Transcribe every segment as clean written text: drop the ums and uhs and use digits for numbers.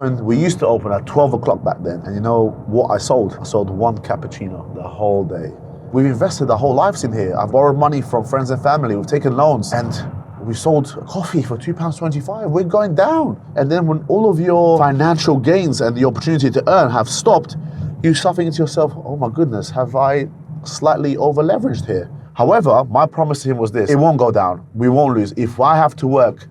And we used to open at 12 o'clock back then. And you know what I sold? I sold one cappuccino the whole day. We've invested our whole lives in here. I've borrowed money from friends and family. We've taken loans and we sold coffee for £2.25. We're going down. And then when all of your financial gains and the opportunity to earn have stopped, you start thinking to yourself, oh my goodness, have I slightly over leveraged here? However, my promise to him was this: it won't go down. We won't lose. If I have to work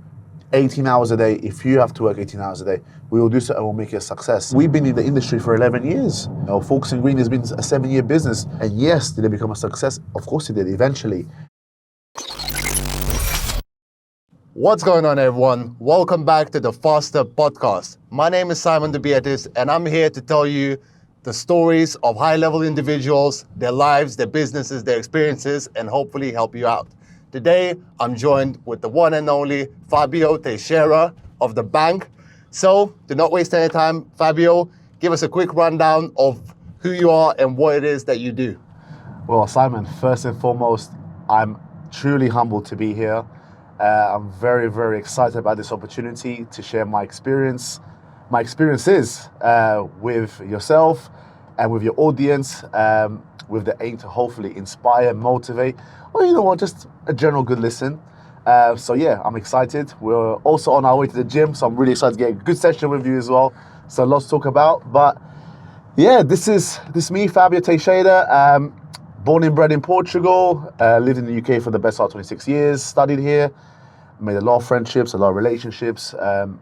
18 hours a day, if you have to work 18 hours a day, we will do so and we'll make it a success. We've been in the industry for 11 years. You know, Forks and Green has been a 7-year business. And yes, did it become a success? Of course it did, eventually. What's going on, everyone? Welcome back to the Faster Podcast. My name is Simon De Beatis, and I'm here to tell you the stories of high-level individuals, their lives, their businesses, their experiences, and hopefully help you out. Today, I'm joined with the one and only Fabio Teixeira of the Banc. So, do not waste any time. Fabio, give us a quick rundown of who you are and what it is that you do. Well, Simon, first and foremost, I'm truly humbled to be here. I'm very, very excited about this opportunity to share my experiences with yourself and with your audience, with the aim to hopefully inspire, motivate, or you know what, just a general good listen. So yeah, I'm excited. We're also on our way to the gym, so I'm really excited to get a good session with you as well. So lots to talk about. But yeah, this is me, Fabio Teixeira. Born and bred in Portugal, lived in the UK for the best part of 26 years, studied here, made a lot of friendships, a lot of relationships, done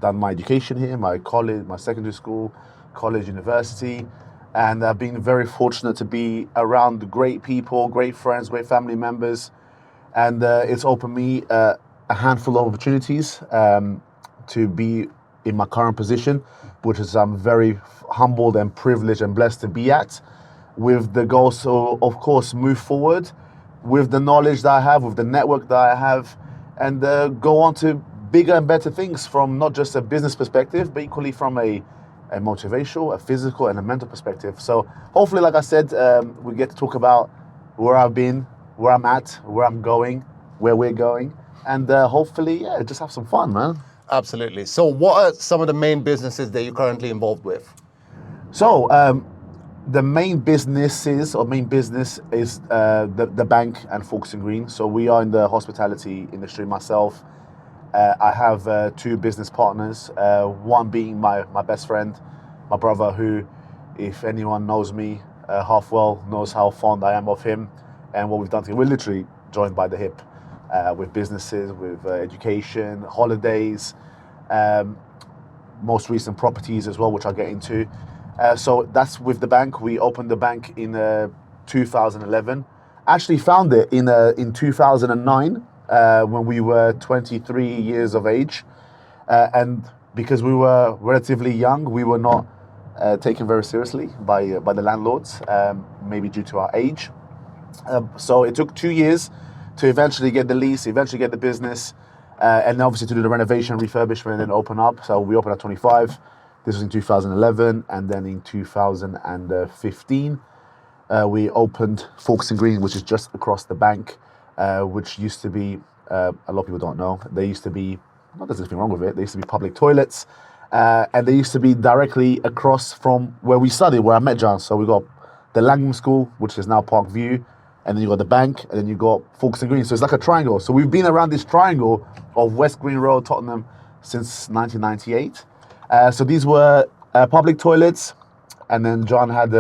my education here, my college, my secondary school, college, university, and I've been very fortunate to be around great people, great friends, great family members, and it's opened me a handful of opportunities to be in my current position, which is I'm very humbled and privileged and blessed to be at, with the goal to, of course, move forward with the knowledge that I have, with the network that I have, and go on to bigger and better things from not just a business perspective, but equally from a motivational, a physical, and a mental perspective. So hopefully, like I said, we get to talk about where I've been, where I'm at, where I'm going, where we're going, and hopefully, yeah, just have some fun, man. Absolutely. So what are some of the main businesses that you're currently involved with? So, the main business is the Banc and Forks and Green. So we are in the hospitality industry. Myself, I have two business partners. One being my best friend, my brother, who, if anyone knows me half well, knows how fond I am of him and what we've done together. We're literally joined by the hip with businesses, with education, holidays, most recent properties as well, which I'll get into. So that's with the Banc. We opened the Banc in 2011. Actually found it in 2009 when we were 23 years of age. And because we were relatively young, we were not taken very seriously by the landlords, maybe due to our age. So it took 2 years to eventually get the lease, eventually get the business, and obviously to do the renovation, refurbishment, and then open up. So we opened at 25. This was in 2011, and then in 2015, we opened Forks and Green, which is just across the Banc, which used to be, a lot of people don't know, they used to be, not there's anything wrong with it, they used to be public toilets, and they used to be directly across from where we studied, where I met John. So we got the Langham School, which is now Park View, and then you got the Banc, and then you got Forks and Green. So it's like a triangle. So we've been around this triangle of West Green Road, Tottenham, since 1998. So these were public toilets, and then John had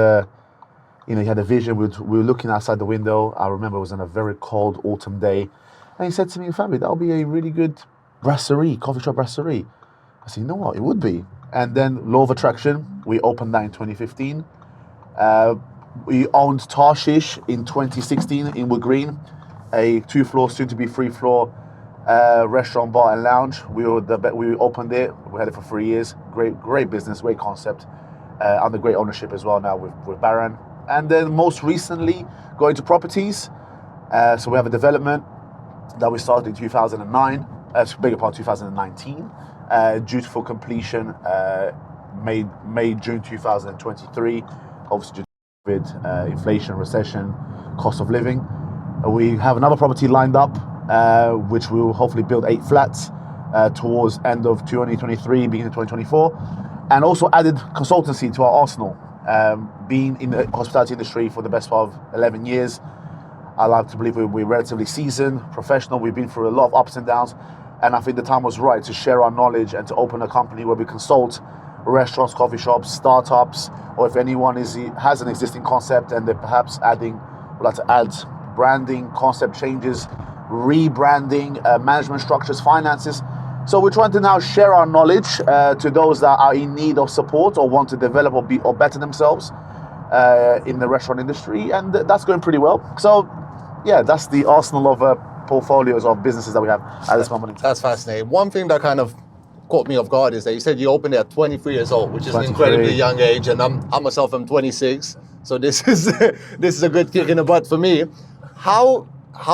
he had a vision. We were looking outside the window. I remember it was on a very cold autumn day, and he said to me, "Fabio, that'll be a really good brasserie, coffee shop brasserie." I said, "You know what? It would be." And then law of attraction, we opened that in 2015. We owned Tarshish in 2016 in Wood Green, a 2-floor, soon to be 3-floor. Restaurant, bar, and lounge. We opened it. We had it for 3 years. Great business, great concept, under great ownership as well now with Baron. And then most recently, going to properties. So we have a development that we started in 2009. Bigger part 2019. Due for completion May June 2023. Obviously due to COVID, inflation, recession, cost of living. We have another property lined up, which we will hopefully build 8 flats towards end of 2023, beginning of 2024, and also added consultancy to our arsenal. Being in the hospitality industry for the best part of 11 years, I like to believe we're relatively seasoned, professional. We've been through a lot of ups and downs, and I think the time was right to share our knowledge and to open a company where we consult restaurants, coffee shops, startups, or if anyone has an existing concept and they're perhaps would like to add branding, concept changes, rebranding, management structures, finances. So we're trying to now share our knowledge to those that are in need of support or want to develop or better themselves in the restaurant industry, and that's going pretty well. So yeah, that's the arsenal of portfolios of businesses that we have at this moment in time. That's fascinating. One thing that kind of caught me off guard is that you said you opened it at 23 years old, which is an incredibly young age, and I myself am 26, so this is a good kick in the butt for me. How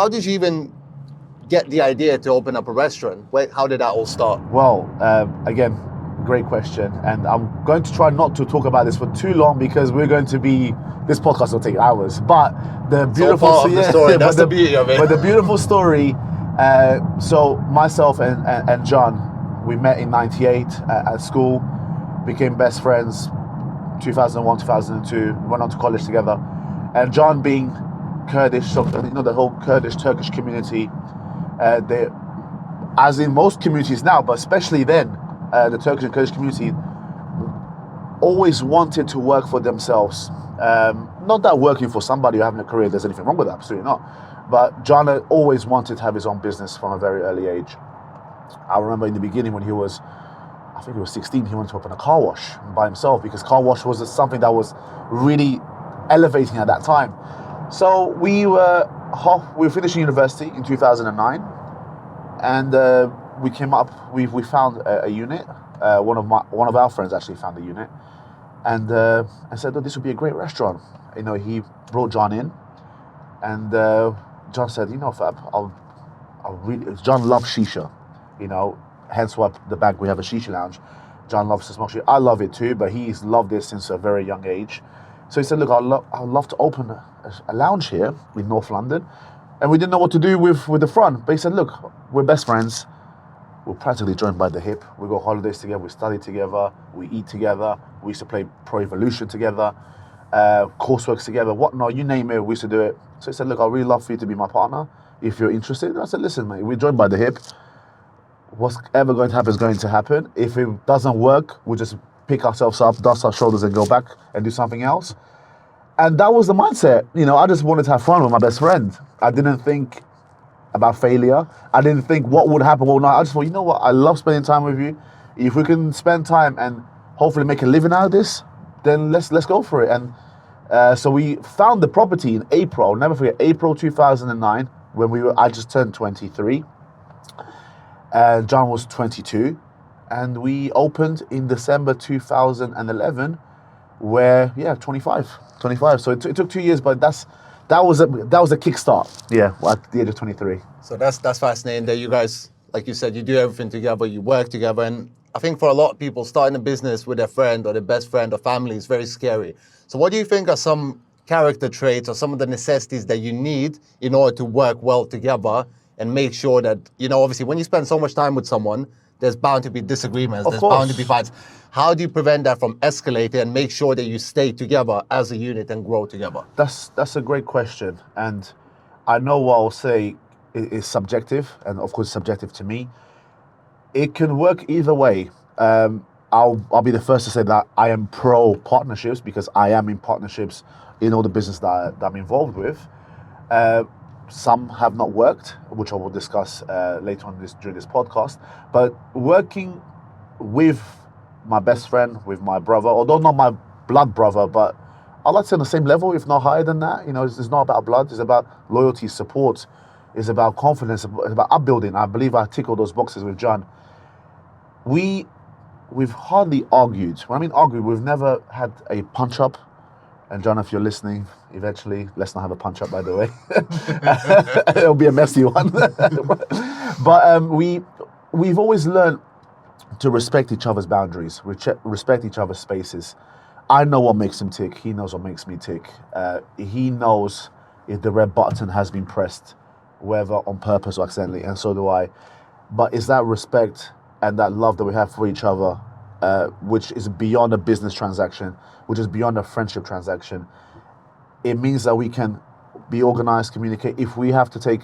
did you even get the idea to open up a restaurant? How did that all start? Well, again, great question, and I'm going to try not to talk about this for too long because this podcast will take hours. But the beautiful story, that's the beauty of it. But the beautiful story. So myself and John, we met in '98 at school, became best friends. 2001, 2002, went on to college together, and John being Kurdish, so the whole Kurdish Turkish community, as in most communities now, but especially then, the Turkish and Kurdish community always wanted to work for themselves. Not that working for somebody or having a career, there's anything wrong with that, absolutely not. But John always wanted to have his own business from a very early age. I remember in the beginning when he was 16, he wanted to open a car wash by himself because car wash was something that was really elevating at that time. So we were finishing university in 2009, and we found a unit. One of our friends actually found a unit, and I said, "Oh, this would be a great restaurant." He brought John in, and John said, "Fab, John loves shisha, hence why the Banc we have a shisha lounge. John loves to smoke shisha. I love it too, but he's loved this since a very young age. So he said, look, I'd love to open a lounge here in North London. And we didn't know what to do with the front. But he said, look, we're best friends. We're practically joined by the hip. We go holidays together. We study together. We eat together. We used to play Pro Evolution together, coursework together, whatnot, you name it, we used to do it. So he said, look, I'd really love for you to be my partner if you're interested. And I said, listen, mate, we're joined by the hip. What's ever going to happen is going to happen. If it doesn't work, we'll just pick ourselves up, dust our shoulders and go back and do something else. And that was the mindset. I just wanted to have fun with my best friend. I didn't think about failure. I didn't think what would happen, what would not. I just thought, you know what? I love spending time with you. If we can spend time and hopefully make a living out of this, then let's go for it. And so we found the property in April. I'll never forget, April 2009, when I just turned 23. John was 22. And we opened in December 2011, where 25. So it took 2 years, but that was a kickstart. Yeah, at the age of 23. So that's fascinating that you guys, like you said, you do everything together, you work together, and I think for a lot of people, starting a business with their friend or their best friend or family is very scary. So what do you think are some character traits or some of the necessities that you need in order to work well together and make sure that, obviously when you spend so much time with someone, there's bound to be disagreements, there's bound to be fights. How do you prevent that from escalating and make sure that you stay together as a unit and grow together? That's a great question. And I know what I'll say is subjective, and of course subjective to me. It can work either way. I'll be the first to say that I am pro partnerships because I am in partnerships in all the business that I'm involved with. Some have not worked, which I will discuss later on during this podcast. But working with my best friend, with my brother, although not my blood brother, but I'd like to say on the same level, if not higher than that. It's not about blood, it's about loyalty, support, it's about confidence, it's about upbuilding. I believe I tick all those boxes with John. We've hardly argued. When I mean argued, we've never had a punch up. And John, if you're listening, eventually, let's not have a punch up, by the way. It'll be a messy one. But we've always learned to respect each other's boundaries, respect each other's spaces. I know what makes him tick. He knows what makes me tick. He knows if the red button has been pressed, whether on purpose or accidentally, and so do I. but it's that respect and that love that we have for each other, which is beyond a business transaction, which is beyond a friendship transaction. It means that we can be organized, communicate. If we have to take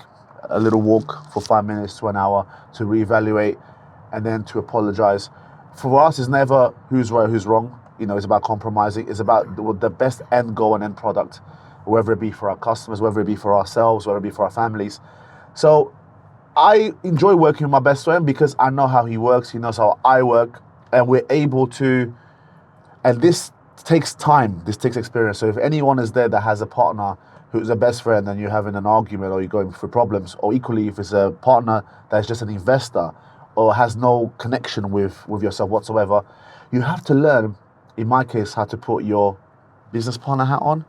a little walk for 5 minutes to an hour to reevaluate and then to apologize, for us, it's never who's right, who's wrong. It's about compromising. It's about the best end goal and end product, whether it be for our customers, whether it be for ourselves, whether it be for our families. So I enjoy working with my best friend because I know how he works, he knows how I work, and we're able to, and this takes time, this takes experience. So if anyone is there that has a partner who's a best friend and you're having an argument or you're going through problems, or equally if it's a partner that's just an investor or has no connection with yourself whatsoever, you have to learn, in my case, how to put your business partner hat on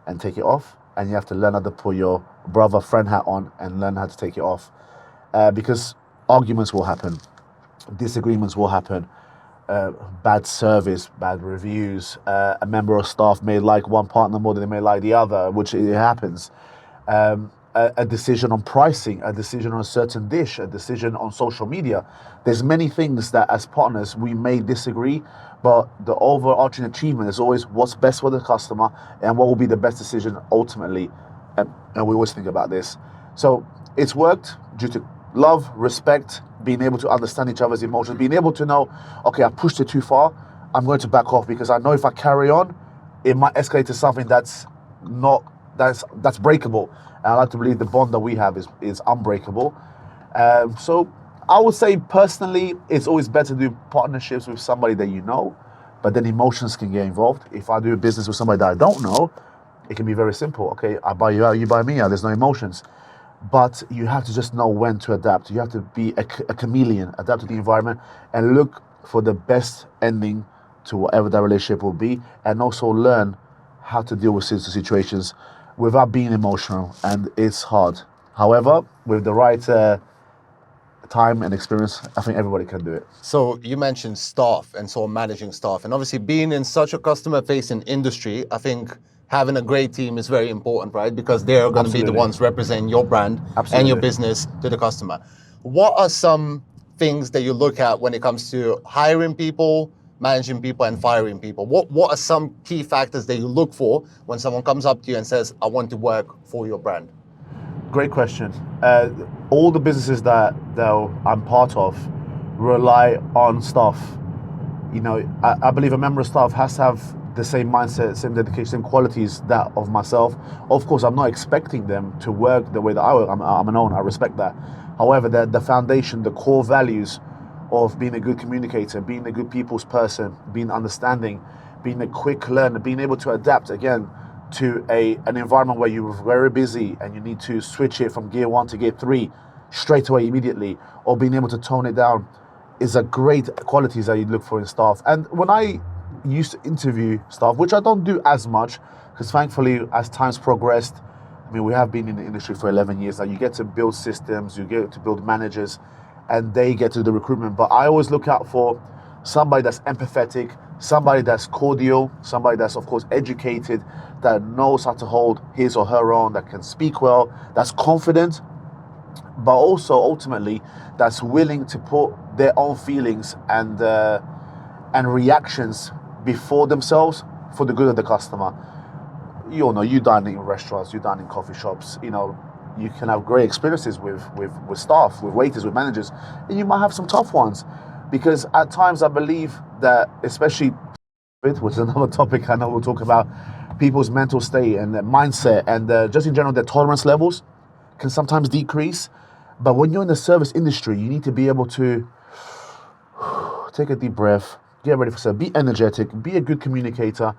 and take it off. And you have to learn how to put your brother friend hat on and learn how to take it off. Because arguments will happen, disagreements will happen, bad service, bad reviews, a member of staff may like one partner more than they may like the other, which it happens. A decision on pricing, a decision on a certain dish, a decision on social media. There's many things that as partners we may disagree, but the overarching achievement is always what's best for the customer and what will be the best decision ultimately. And we always think about this. So it's worked due to love, respect, being able to understand each other's emotions, being able to know, okay, I pushed it too far, I'm going to back off because I know if I carry on, it might escalate to something that's breakable. And I like to believe the bond that we have is unbreakable. So I would say personally, it's always better to do partnerships with somebody that you know, but then emotions can get involved. If I do a business with somebody that I don't know, it can be very simple. Okay, I buy you out, you buy me out, there's no emotions. But you have to just know when to adapt. You have to be a chameleon, adapt to the environment, and look for the best ending to whatever that relationship will be, and also learn how to deal with situations without being emotional. And it's hard. However, with the right time and experience, I think everybody can do it. So you mentioned staff and sort of managing staff, and obviously being in such a customer-facing industry, I think having a great team is very important, right? Because they're going to be the ones representing your brand and your business to the customer. What are some things that you look at when it comes to hiring people, managing people, and firing people? What are some key factors that you look for when someone comes up to you and says, I want to work for your brand? Great question. All the businesses that I'm part of rely on staff. I believe a member of staff has to have the same mindset, same dedication, same qualities that of myself. Of course, I'm not expecting them to work the way that I work. I'm an owner, I respect that. However, the foundation, the core values of being a good communicator, being a good people's person, being understanding, being a quick learner, being able to adapt, again, to an environment where you're very busy and you need to switch it from gear 1 to gear 3 straight away, immediately, or being able to tone it down, is a great qualities that you look for in staff. And when I used to interview staff, which I don't do as much, because thankfully as time's progressed, we have been in the industry for 11 years now, you get to build systems, you get to build managers, and they get to do the recruitment. But I always look out for somebody that's empathetic, somebody that's cordial, somebody that's of course educated, that knows how to hold his or her own, that can speak well, that's confident, but also ultimately that's willing to put their own feelings and reactions before themselves for the good of the customer. You all know, you dine in restaurants, you dine in coffee shops, you can have great experiences with staff, with waiters, with managers, and you might have some tough ones. Because at times I believe that, especially, which is another topic I know we'll talk about, people's mental state and their mindset and just in general their tolerance levels can sometimes decrease. But when you're in the service industry, you need to be able to take a deep breath, get ready for service, be energetic, be a good communicator,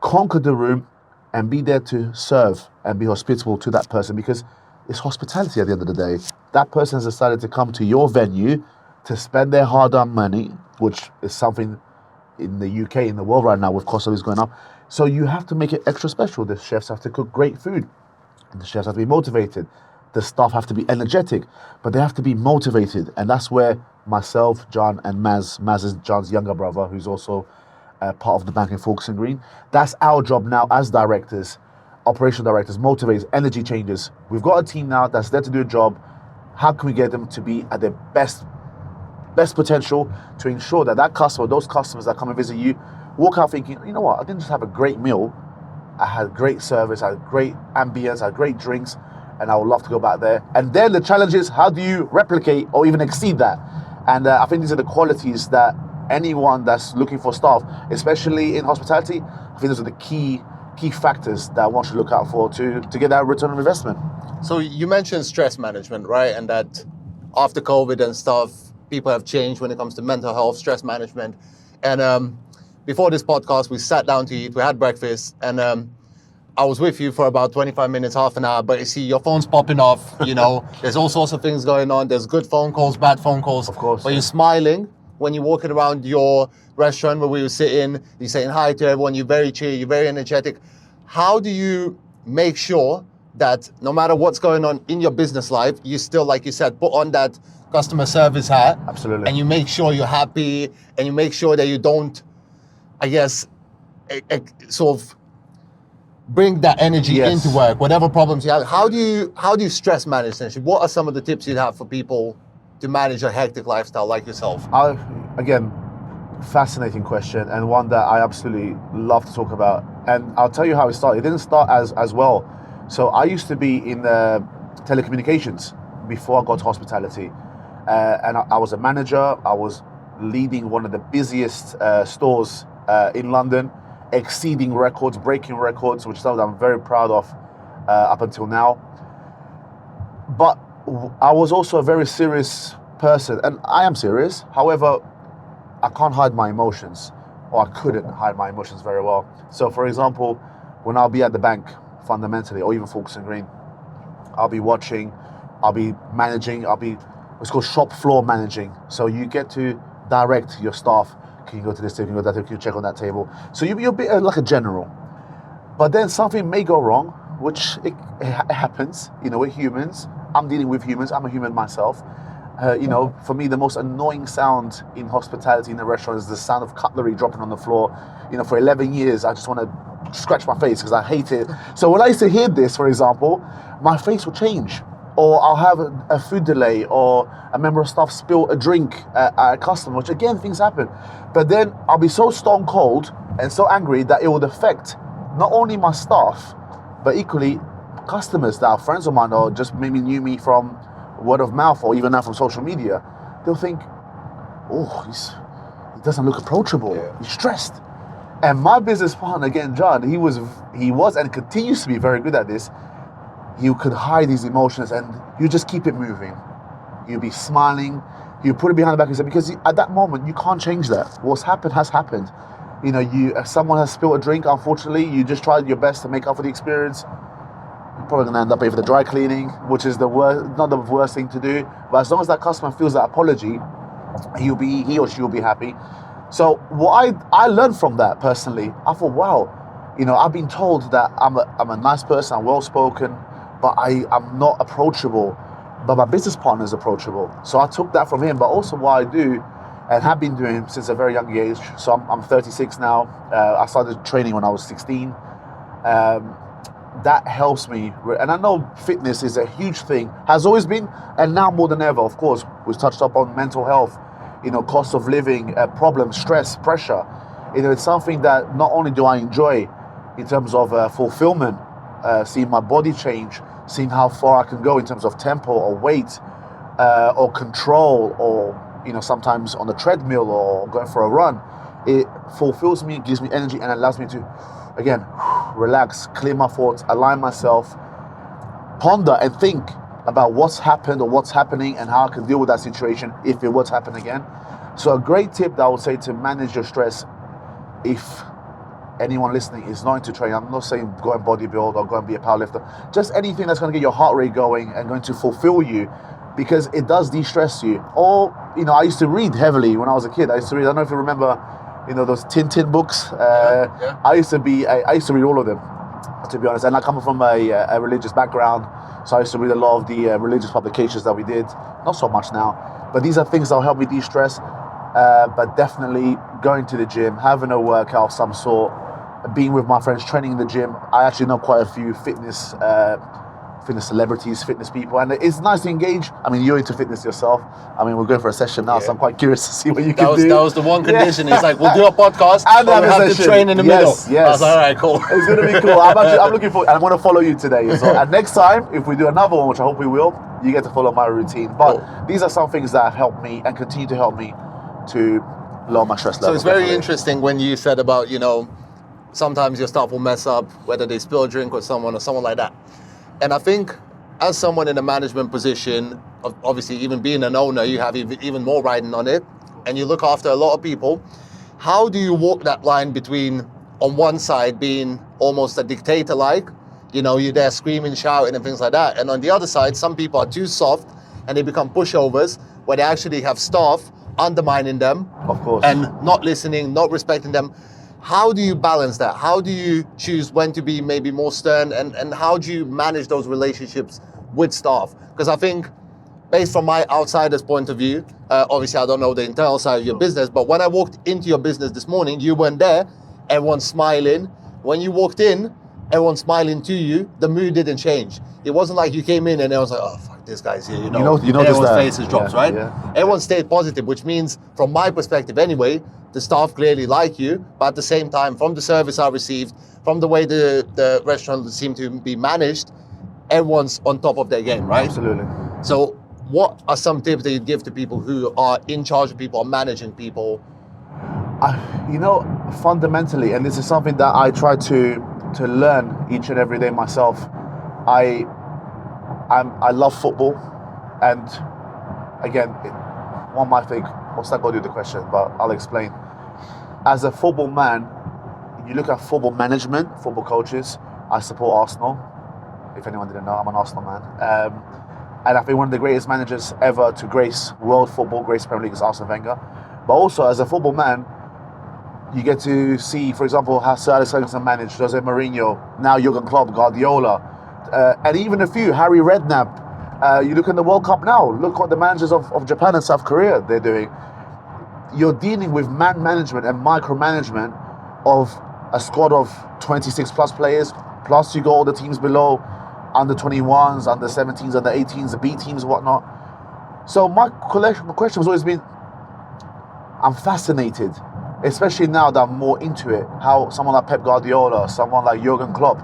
conquer the room, and be there to serve and be hospitable to that person, because it's hospitality at the end of the day. That person has decided to come to your venue to spend their hard-earned money, which is something in the UK, in the world right now with cost of living going up. So you have to make it extra special. The chefs have to cook great food. The chefs have to be motivated. The staff have to be energetic, but they have to be motivated. And that's where myself, John, and Maz is John's younger brother, who's also part of the Banc in Folkestone Green. That's our job now as directors, operational directors, motivators, energy changers. We've got a team now that's there to do a job. How can we get them to be at their best best potential to ensure that that customer, those customers that come and visit you, walk out thinking, you know what, I didn't just have a great meal, I had great service, I had great ambience, I had great drinks, and I would love to go back there. And then the challenge is, how do you replicate or even exceed that? And I think these are the qualities that anyone that's looking for staff, especially in hospitality, I think those are the key factors that one should look out for to get that return on investment. So you mentioned stress management, right? And that after COVID and stuff, people have changed when it comes to mental health, stress management. And before this podcast, we sat down to eat, we had breakfast, and I was with you for about 25 minutes, half an hour, but you see your phone's popping off, you know, there's all sorts of things going on. There's good phone calls, bad phone calls. Of course. But you're smiling when you're walking around your restaurant where we were sitting, you're saying hi to everyone, you're very cheery, you're very energetic. How do you make sure that no matter what's going on in your business life, you still, like you said, put on that customer service hat? Absolutely. And you make sure you're happy, and you make sure that you don't, I guess, sort of bring that energy into work, whatever problems you have. How do you stress manage essentially? What are some of the tips you'd have for people to manage a hectic lifestyle like yourself? Again, fascinating question, and one that I absolutely love to talk about. And I'll tell you how it started. It didn't start as well. So I used to be in telecommunications before I got to hospitality. And I was a manager. I was leading one of the busiest stores in London, exceeding records, breaking records, which is something I'm very proud of up until now. But I was also a very serious person, and I am serious. However, I can't hide my emotions, or I couldn't hide my emotions very well. So for example, when I'll be at the bank, fundamentally, or even Folkestone Green, I'll be watching, I'll be managing, it's called shop floor managing. So you get to direct your staff. Can you go to this table, can you go to that table, can you check on that table? So you're a bit like a general. But then something may go wrong, which it happens, you know, we're humans. I'm dealing with humans, I'm a human myself. You know, for me, the most annoying sound in hospitality in a restaurant is the sound of cutlery dropping on the floor. You know, for 11 years, I just want to scratch my face because I hate it. So when I used to hear this, for example, my face will change. Or I'll have a food delay, or a member of staff spill a drink at a customer, which again, things happen. But then I'll be so stone cold and so angry that it would affect not only my staff, but equally customers that are friends of mine or just maybe knew me from word of mouth or even now from social media. They'll think, oh, he doesn't look approachable. Yeah. He's stressed. And my business partner, again, John, he was and continues to be very good at this. You could hide these emotions and you just keep it moving. You'll be smiling, you put it behind the back of your head, because at that moment, you can't change that. What's happened has happened. You know, someone has spilled a drink, unfortunately, you just tried your best to make up for the experience. You're probably gonna end up paying for the dry cleaning, which is not the worst thing to do. But as long as that customer feels that apology, he or she will be happy. So what I learned from that personally, I thought, wow, you know, I've been told that I'm a nice person, I'm well-spoken, but I'm not approachable, but my business partner is approachable. So I took that from him, but also what I do and have been doing since a very young age. So I'm 36 now. I started training when I was 16. That helps me. And I know fitness is a huge thing, has always been, and now more than ever, of course. We've touched up on mental health, you know, cost of living, problems, stress, pressure. You know, it's something that not only do I enjoy in terms of fulfillment, seeing my body change, seeing how far I can go in terms of tempo or weight or control, or, you know, sometimes on the treadmill or going for a run. It fulfills me, gives me energy, and allows me to, again, relax, clear my thoughts, align myself, ponder and think about what's happened or what's happening and how I can deal with that situation if it were to happen again. So a great tip that I would say to manage your stress, if anyone listening is not into training, I'm not saying go and bodybuild or go and be a powerlifter, just anything that's going to get your heart rate going and going to fulfill you, because it does de-stress you. Or, you know, I used to read heavily when I was a kid. I don't know if you remember, you know, those Tintin books. Yeah. I used to read all of them, to be honest. And I come from a religious background, so I used to read a lot of the religious publications that we did. Not so much now, but these are things that will help me de-stress. But definitely going to the gym, having a workout of some sort, being with my friends, training in the gym. I actually know quite a few fitness fitness celebrities, fitness people, and it's nice to engage. I mean, you're into fitness yourself. I mean, we're going for a session now, so I'm quite curious to see what you can do. That was the one condition. It's like, we'll do a podcast, and but we have to train in the middle. Yes. I was like, all right, cool. It's going to be cool. I'm looking forward, and I'm going to follow you today. So, and next time, if we do another one, which I hope we will, you get to follow my routine. But these are some things that have helped me and continue to help me to lower my stress level. So it's very interesting when you said about, sometimes your staff will mess up, whether they spill a drink or someone like that. And I think as someone in a management position, obviously even being an owner, you have even more riding on it, and you look after a lot of people. How do you walk that line between, on one side, being almost a dictator-like, you're there screaming, shouting and things like that, and on the other side, some people are too soft and they become pushovers, where they actually have staff undermining them, of course, and not listening, not respecting them. How do you balance that? How do you choose when to be maybe more stern, and how do you manage those relationships with staff? Because I think, based from my outsider's point of view, obviously I don't know the internal side of your business, but when I walked into your business this morning, you weren't there, everyone's smiling. When you walked in, everyone's smiling to you, the mood didn't change. It wasn't like you came in and it was like, oh, fuck, this guy's here, everyone's faces drops, right? Yeah. Everyone stayed positive, which means, from my perspective anyway, the staff clearly like you, but at the same time, from the service I received, from the way the restaurant seemed to be managed, everyone's on top of their game, right? Absolutely. So what are some tips that you'd give to people who are in charge of people or managing people? Fundamentally, and this is something that I try to learn each and every day myself, I love football, and again, one might think, what's that got to do with the question? But I'll explain. As a football man, you look at football management, football coaches. I support Arsenal. If anyone didn't know, I'm an Arsenal man. And I think one of the greatest managers ever to grace world football, grace Premier League, is Arsene Wenger. But also, as a football man, you get to see, for example, how Sir Alex Ferguson managed, Jose Mourinho, now Jurgen Klopp, Guardiola, and even a few, Harry Redknapp. You look in the World Cup now, look what the managers of Japan and South Korea, they're doing. You're dealing with man management and micromanagement of a squad of 26 plus players, plus you got all the teams below, under 21s, under 17s, under 18s, the B teams and whatnot. So my question has always been, I'm fascinated, especially now that I'm more into it, how someone like Pep Guardiola, someone like Jurgen Klopp,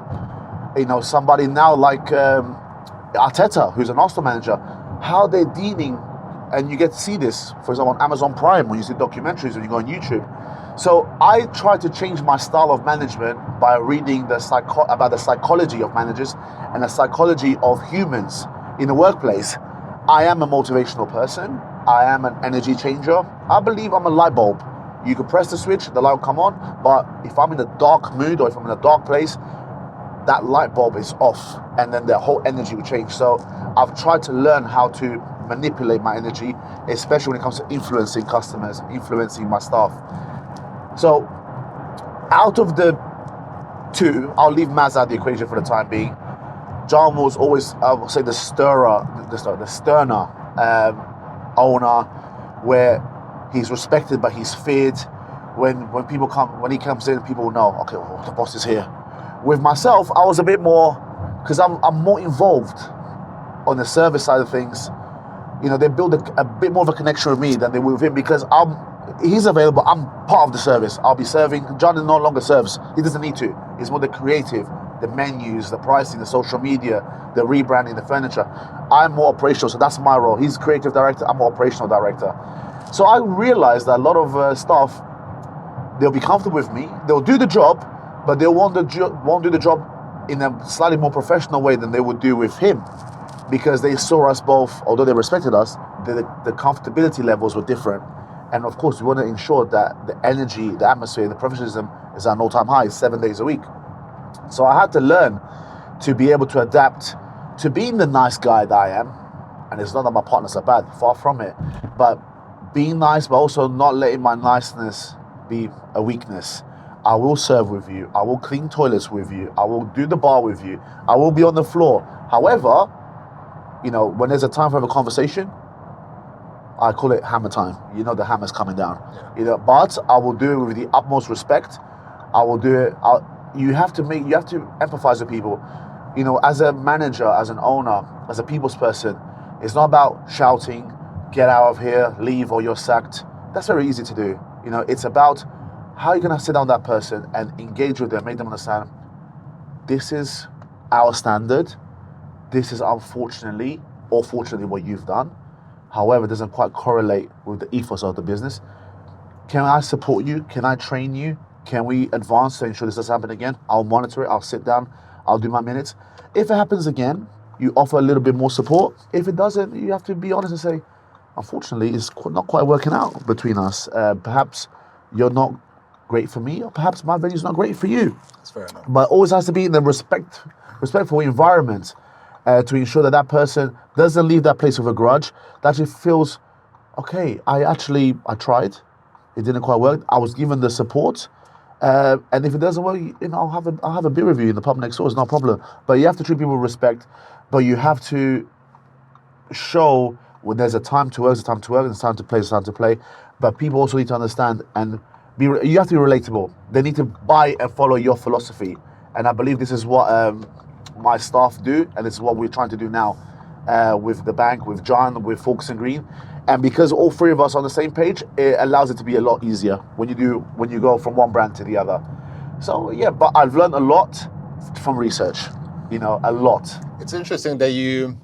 somebody now like Arteta, who's an Arsenal manager, how they're dealing, and you get to see this, for example, on Amazon Prime, when you see documentaries, when you go on YouTube. So I try to change my style of management by reading about the psychology of managers and the psychology of humans in the workplace. I am a motivational person. I am an energy changer. I believe I'm a light bulb. You can press the switch, the light will come on, but if I'm in a dark mood or if I'm in a dark place, that light bulb is off, and then the whole energy will change. So I've tried to learn how to manipulate my energy, especially when it comes to influencing customers, influencing my staff. So out of the two, I'll leave Maz out of the equation for the time being. John was always, I would say, the sterner owner, where he's respected but he's feared. When he comes in, people will know, okay, well, the boss is here. With myself, I was a bit more, because I'm more involved on the service side of things. They build a bit more of a connection with me than they will with him, because he's available, I'm part of the service. I'll be serving. John no longer serves. He doesn't need to. It's more the creative, the menus, the pricing, the social media, the rebranding, the furniture. I'm more operational, so that's my role. He's creative director, I'm more operational director. So I realized that a lot of staff, they'll be comfortable with me, they'll do the job, but they won't do the job in a slightly more professional way than they would do with him, because they saw us both, although they respected us, the comfortability levels were different. And of course, we want to ensure that the energy, the atmosphere, the professionalism is at an all-time high, 7 days a week. So I had to learn to be able to adapt to being the nice guy that I am. And it's not that my partners are bad, far from it. But being nice, but also not letting my niceness be a weakness. I will serve with you. I will clean toilets with you. I will do the bar with you. I will be on the floor. However, when there's a time for a conversation, I call it hammer time. The hammer's coming down. But I will do it with the utmost respect. I will do it. You have to empathize with people. as a manager, as an owner, as a people's person, it's not about shouting, get out of here, leave, or you're sacked. That's very easy to do. It's about how you're going to sit down with that person and engage with them, make them understand this is our standard. This is unfortunately or fortunately what you've done. However, it doesn't quite correlate with the ethos of the business. Can I support you? Can I train you? Can we advance to ensure this doesn't happen again? I'll monitor it. I'll sit down. I'll do my minutes. If it happens again, you offer a little bit more support. If it doesn't, you have to be honest and say, unfortunately, it's not quite working out between us. Perhaps you're not great for me, or perhaps my venue's not great for you. That's fair enough. But it always has to be in the respectful environment to ensure that person doesn't leave that place with a grudge. That actually feels, okay, I tried. It didn't quite work. I was given the support. And if it doesn't work, I'll have a beer with you in the pub next door. It's no problem. But you have to treat people with respect. But you have to show when there's a time to work, there's a time to work, and there's time to play, there's time to play. But people also need to understand and you have to be relatable. They need to buy and follow your philosophy. And I believe this is what my staff do, and this is what we're trying to do now with the bank, with John, with Focus and Green. And because all three of us are on the same page, it allows it to be a lot easier when you go from one brand to the other. So yeah, but I've learned a lot from research, a lot. It's interesting that you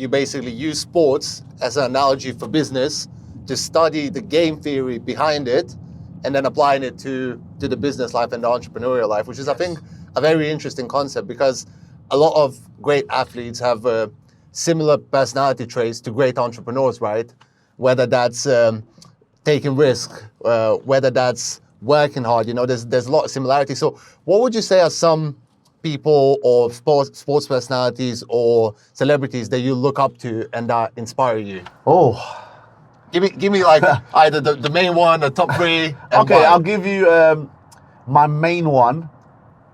basically use sports as an analogy for business to study the game theory behind it and then applying it to the business life and the entrepreneurial life, which is, I think, a very interesting concept, because a lot of great athletes have similar personality traits to great entrepreneurs, right? Whether that's taking risk, whether that's working hard, there's a lot of similarities. So what would you say are some people or sports personalities or celebrities that you look up to and that inspire you? Oh, give me like either the main one, the top three. Okay, why. I'll give you my main one,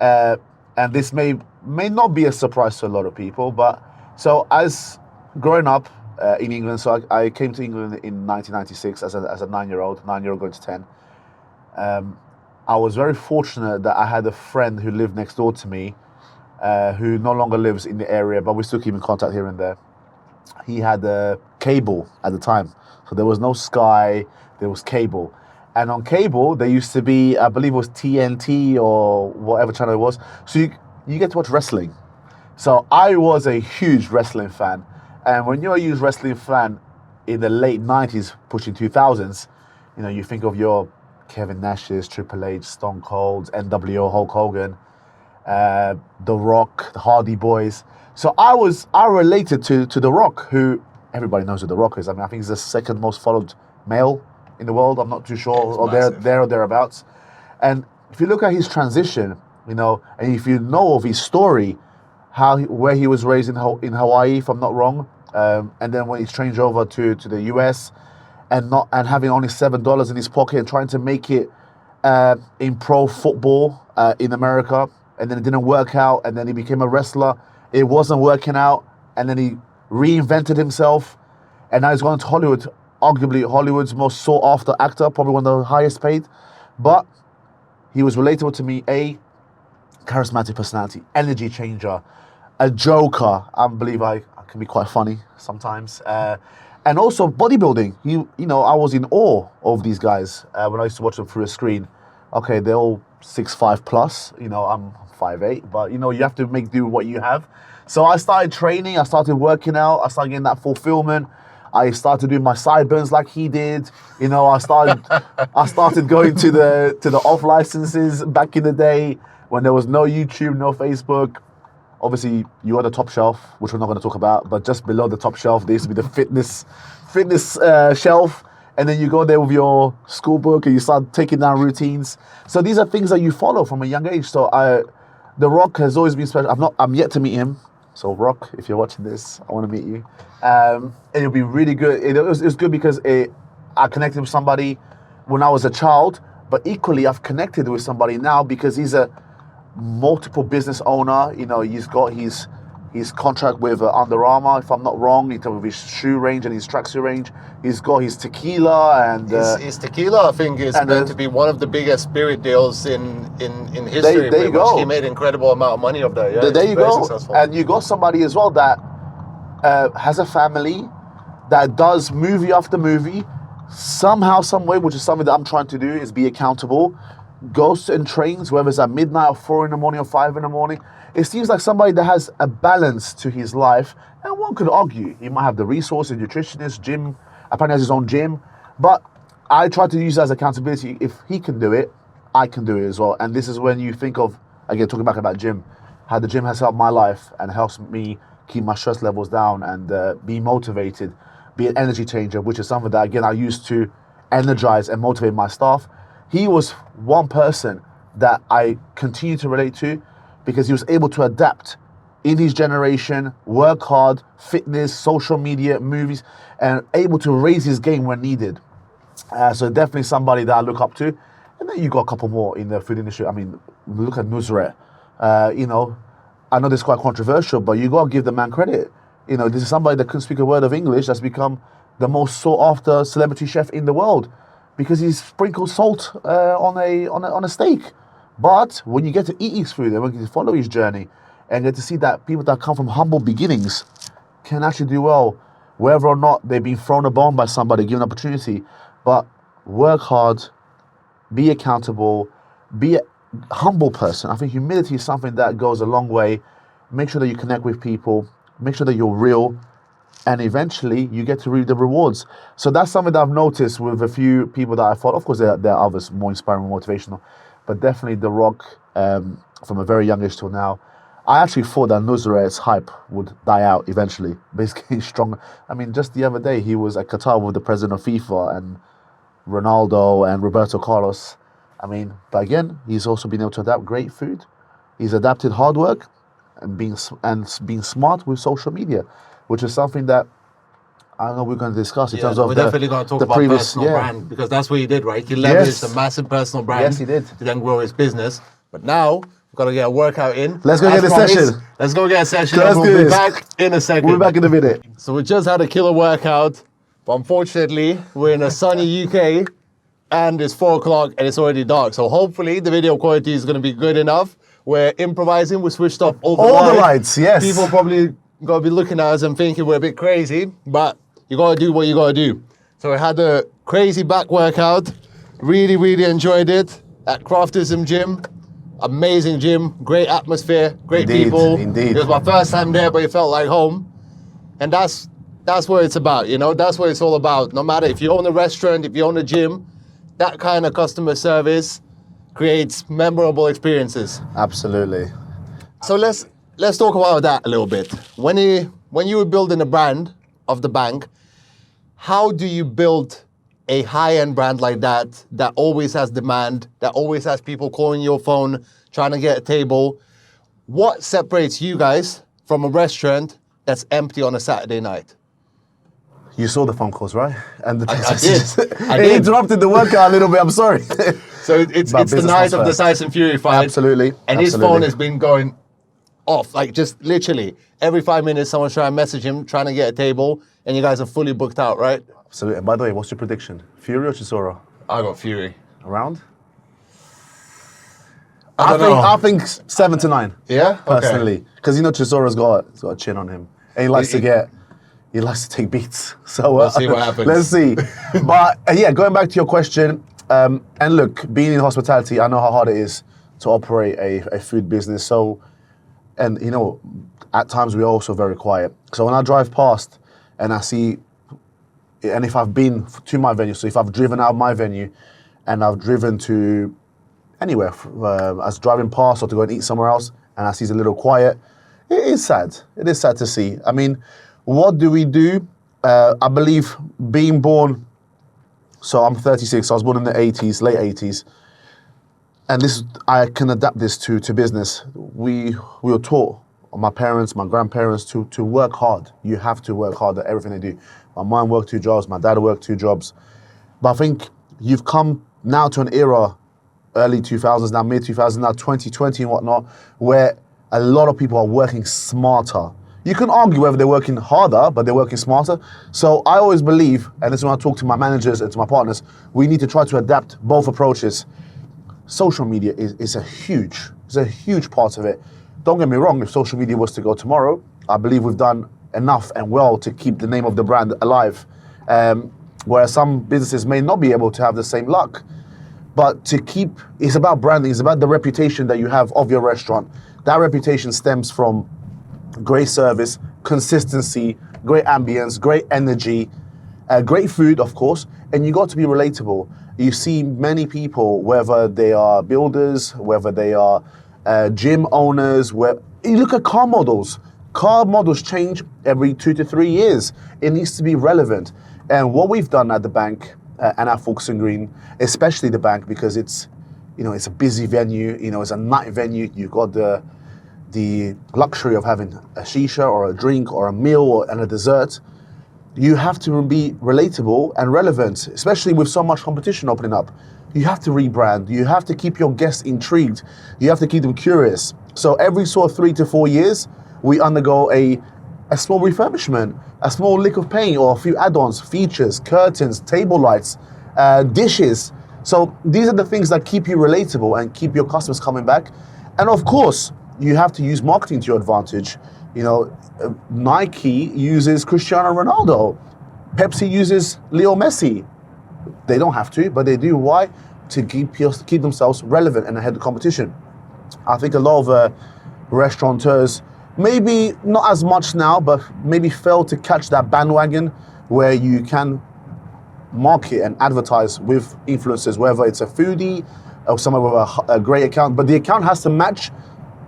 and this may not be a surprise to a lot of people, but so as growing up in England, so I came to England in 1996 as a 9-year-old going to 10. I was very fortunate that I had a friend who lived next door to me, who no longer lives in the area, but we still keep in contact here and there. He had cable at the time. So there was no Sky, there was cable. And on cable, there used to be, I believe it was TNT or whatever channel it was. So you get to watch wrestling. So I was a huge wrestling fan. And when you're a huge wrestling fan in the late 90s, pushing 2000s, you think of your Kevin Nash's, Triple H, Stone Cold's, NWO, Hulk Hogan, The Rock, the Hardy Boys. So I related to The Rock, who everybody knows who The Rock is. I mean, I think he's the second most followed male in the world. I'm not too sure, or there or thereabouts. And if you look at his transition, and if you know of his story, where he was raised in Hawaii, if I'm not wrong, and then when he's changed over to the US, and having only $7 in his pocket and trying to make it in pro football in America, and then it didn't work out, and then he became a wrestler. It wasn't working out, and then he reinvented himself, and now he's gone to Hollywood, arguably Hollywood's most sought-after actor, probably one of the highest paid. But he was relatable to me. Charismatic personality, energy changer, a joker. I believe I can be quite funny sometimes. And also bodybuilding. I was in awe of these guys when I used to watch them through a screen. Okay, they're all 6'5" plus. I'm 5'8", but you have to make do with what you have. So I started training. I started working out. I started getting that fulfillment. I started doing my sideburns like he did. I started going to the off licenses back in the day when there was no YouTube, no Facebook. Obviously, you are the top shelf, which we're not going to talk about, but just below the top shelf, there used to be the fitness shelf. And then you go there with your school book and you start taking down routines. So these are things that you follow from a young age. So The Rock has always been special. I'm yet to meet him. So Rock, if you're watching this, I want to meet you. And it'll be really good. It was good because I connected with somebody when I was a child, but equally I've connected with somebody now because he's a multiple business owner. He's got his his contract with Under Armour, if I'm not wrong, in terms of his shoe range and his tracksuit range. He's got his tequila and... his tequila, I think, is meant to be one of the biggest spirit deals in history. There you go. He made an incredible amount of money off that. Yeah, there you go. Successful. And you got somebody as well that has a family, that does movie after movie, somehow, some way, which is something that I'm trying to do, is be accountable, goes and trains, whether it's at midnight or 4 in the morning or 5 in the morning. It seems like somebody that has a balance to his life, and one could argue he might have the resources, nutritionist, gym, apparently has his own gym, but I try to use it as accountability. If he can do it, I can do it as well. And this is when you think of, again, talking back about gym, how the gym has helped my life and helps me keep my stress levels down and be motivated, be an energy changer, which is something that, again, I used to energize and motivate my staff. He was one person that I continue to relate to because he was able to adapt in his generation, work hard, fitness, social media, movies, and able to raise his game when needed. So definitely somebody that I look up to. And then you got a couple more in the food industry. I mean, look at Nusret. I know this is quite controversial, but you got to give the man credit. This is somebody that couldn't speak a word of English that's become the most sought after celebrity chef in the world because he sprinkles salt on a steak. But when you get to eat his food and when you follow his journey and get to see that people that come from humble beginnings can actually do well, whether or not they've been thrown a bone by somebody, given an opportunity, but work hard, be accountable, be a humble person. I think humility is something that goes a long way. Make sure that you connect with people, make sure that you're real, and eventually you get to reap the rewards. So that's something that I've noticed with a few people that I thought. Of course, there are others more inspiring, more motivational, but definitely The Rock, from a very young age till now. I actually thought that Nusret's hype would die out eventually, but he's getting stronger. I mean, just the other day, he was at Qatar with the president of FIFA and Ronaldo and Roberto Carlos. I mean, but again, he's also been able to adapt great food. He's adapted hard work and being smart with social media, which is something that I don't know we're going to discuss in terms of we're definitely going to talk about personal brand, because that's what he did, right? He leveraged a massive personal brand. Yes, he did. To then grow his business. But now we've got to get a workout in. Let's go get a session. Let's go get a session. Let's we'll be back in a second. We'll be back in a minute. So we just had a killer workout, but unfortunately we're in a sunny UK and it's 4 o'clock and it's already dark. So hopefully the video quality is going to be good enough. We're improvising. We switched off all the lights. Yes. People probably got to be looking at us and thinking we're a bit crazy, but you got to do what you got to do. So I had a crazy back workout. Really, really enjoyed it at Craftism Gym. Amazing gym, great atmosphere, great people. Indeed. It was my first time there, but it felt like home. And that's what it's about, That's what it's all about. No matter if you own a restaurant, if you own a gym, that kind of customer service creates memorable experiences. Absolutely. So let's talk about that a little bit. When you were building a brand of the Banc, how do you build a high-end brand like that always has demand, that always has people calling your phone, trying to get a table? What separates you guys from a restaurant that's empty on a Saturday night? You saw the phone calls, right? And the I did. It interrupted the workout a little bit. I'm sorry. So it's the night of the Tyson Fury fight. Absolutely. And his phone has been going off, like just literally every 5 minutes someone's trying to message him, trying to get a table, and you guys are fully booked out, right? Absolutely. And by the way, what's your prediction? Fury or Chisora? I got Fury. Around? I think 7 to 9. Yeah? Personally. Because Chisora's got a chin on him. And he likes to take beats. So we'll see what happens. Let's see. But going back to your question, and look, being in hospitality, I know how hard it is to operate a food business. So, and at times we're also very quiet. So when I drive past and I see, and if I've been to my venue, so if I've driven out my venue and I've driven to anywhere, I was driving past or to go and eat somewhere else and I see it's a little quiet, it is sad. It is sad to see. I mean, what do we do? I believe being born, so I'm 36, I was born in the 80s, late 80s, and I can adapt this to business. We were taught, my parents, my grandparents, to work hard. You have to work hard at everything they do. My mom worked 2 jobs, my dad worked 2 jobs. But I think you've come now to an era, early 2000s, now mid 2000s, now 2020 and whatnot, where a lot of people are working smarter. You can argue whether they're working harder, but they're working smarter. So I always believe, and this is when I talk to my managers and to my partners, we need to try to adapt both approaches. Social media is a huge part of it. Don't get me wrong, if social media was to go tomorrow, I believe we've done enough and well to keep the name of the brand alive. Whereas some businesses may not be able to have the same luck. But to keep, it's about branding, it's about the reputation that you have of your restaurant. That reputation stems from great service, consistency, great ambience, great energy, great food, of course, and you got to be relatable. You see many people, whether they are builders, whether they are gym owners, you look at car models. Car models change every 2 to 3 years. It needs to be relevant. And what we've done at the Banc and at Focus and Green, especially the Banc, because it's a busy venue, it's a night venue. You've got the luxury of having a shisha or a drink or a meal and a dessert. You have to be relatable and relevant, especially with so much competition opening up. You have to rebrand. You have to keep your guests intrigued. You have to keep them curious. So every sort of 3 to 4 years, we undergo a small refurbishment, a small lick of paint or a few add-ons, features, curtains, table lights, dishes. So these are the things that keep you relatable and keep your customers coming back. And of course, you have to use marketing to your advantage. Nike uses Cristiano Ronaldo. Pepsi uses Leo Messi. They don't have to, but they do. Why? To keep themselves relevant and ahead of competition. I think a lot of restaurateurs, maybe not as much now, but maybe fail to catch that bandwagon where you can market and advertise with influencers, whether it's a foodie or someone with a great account, but the account has to match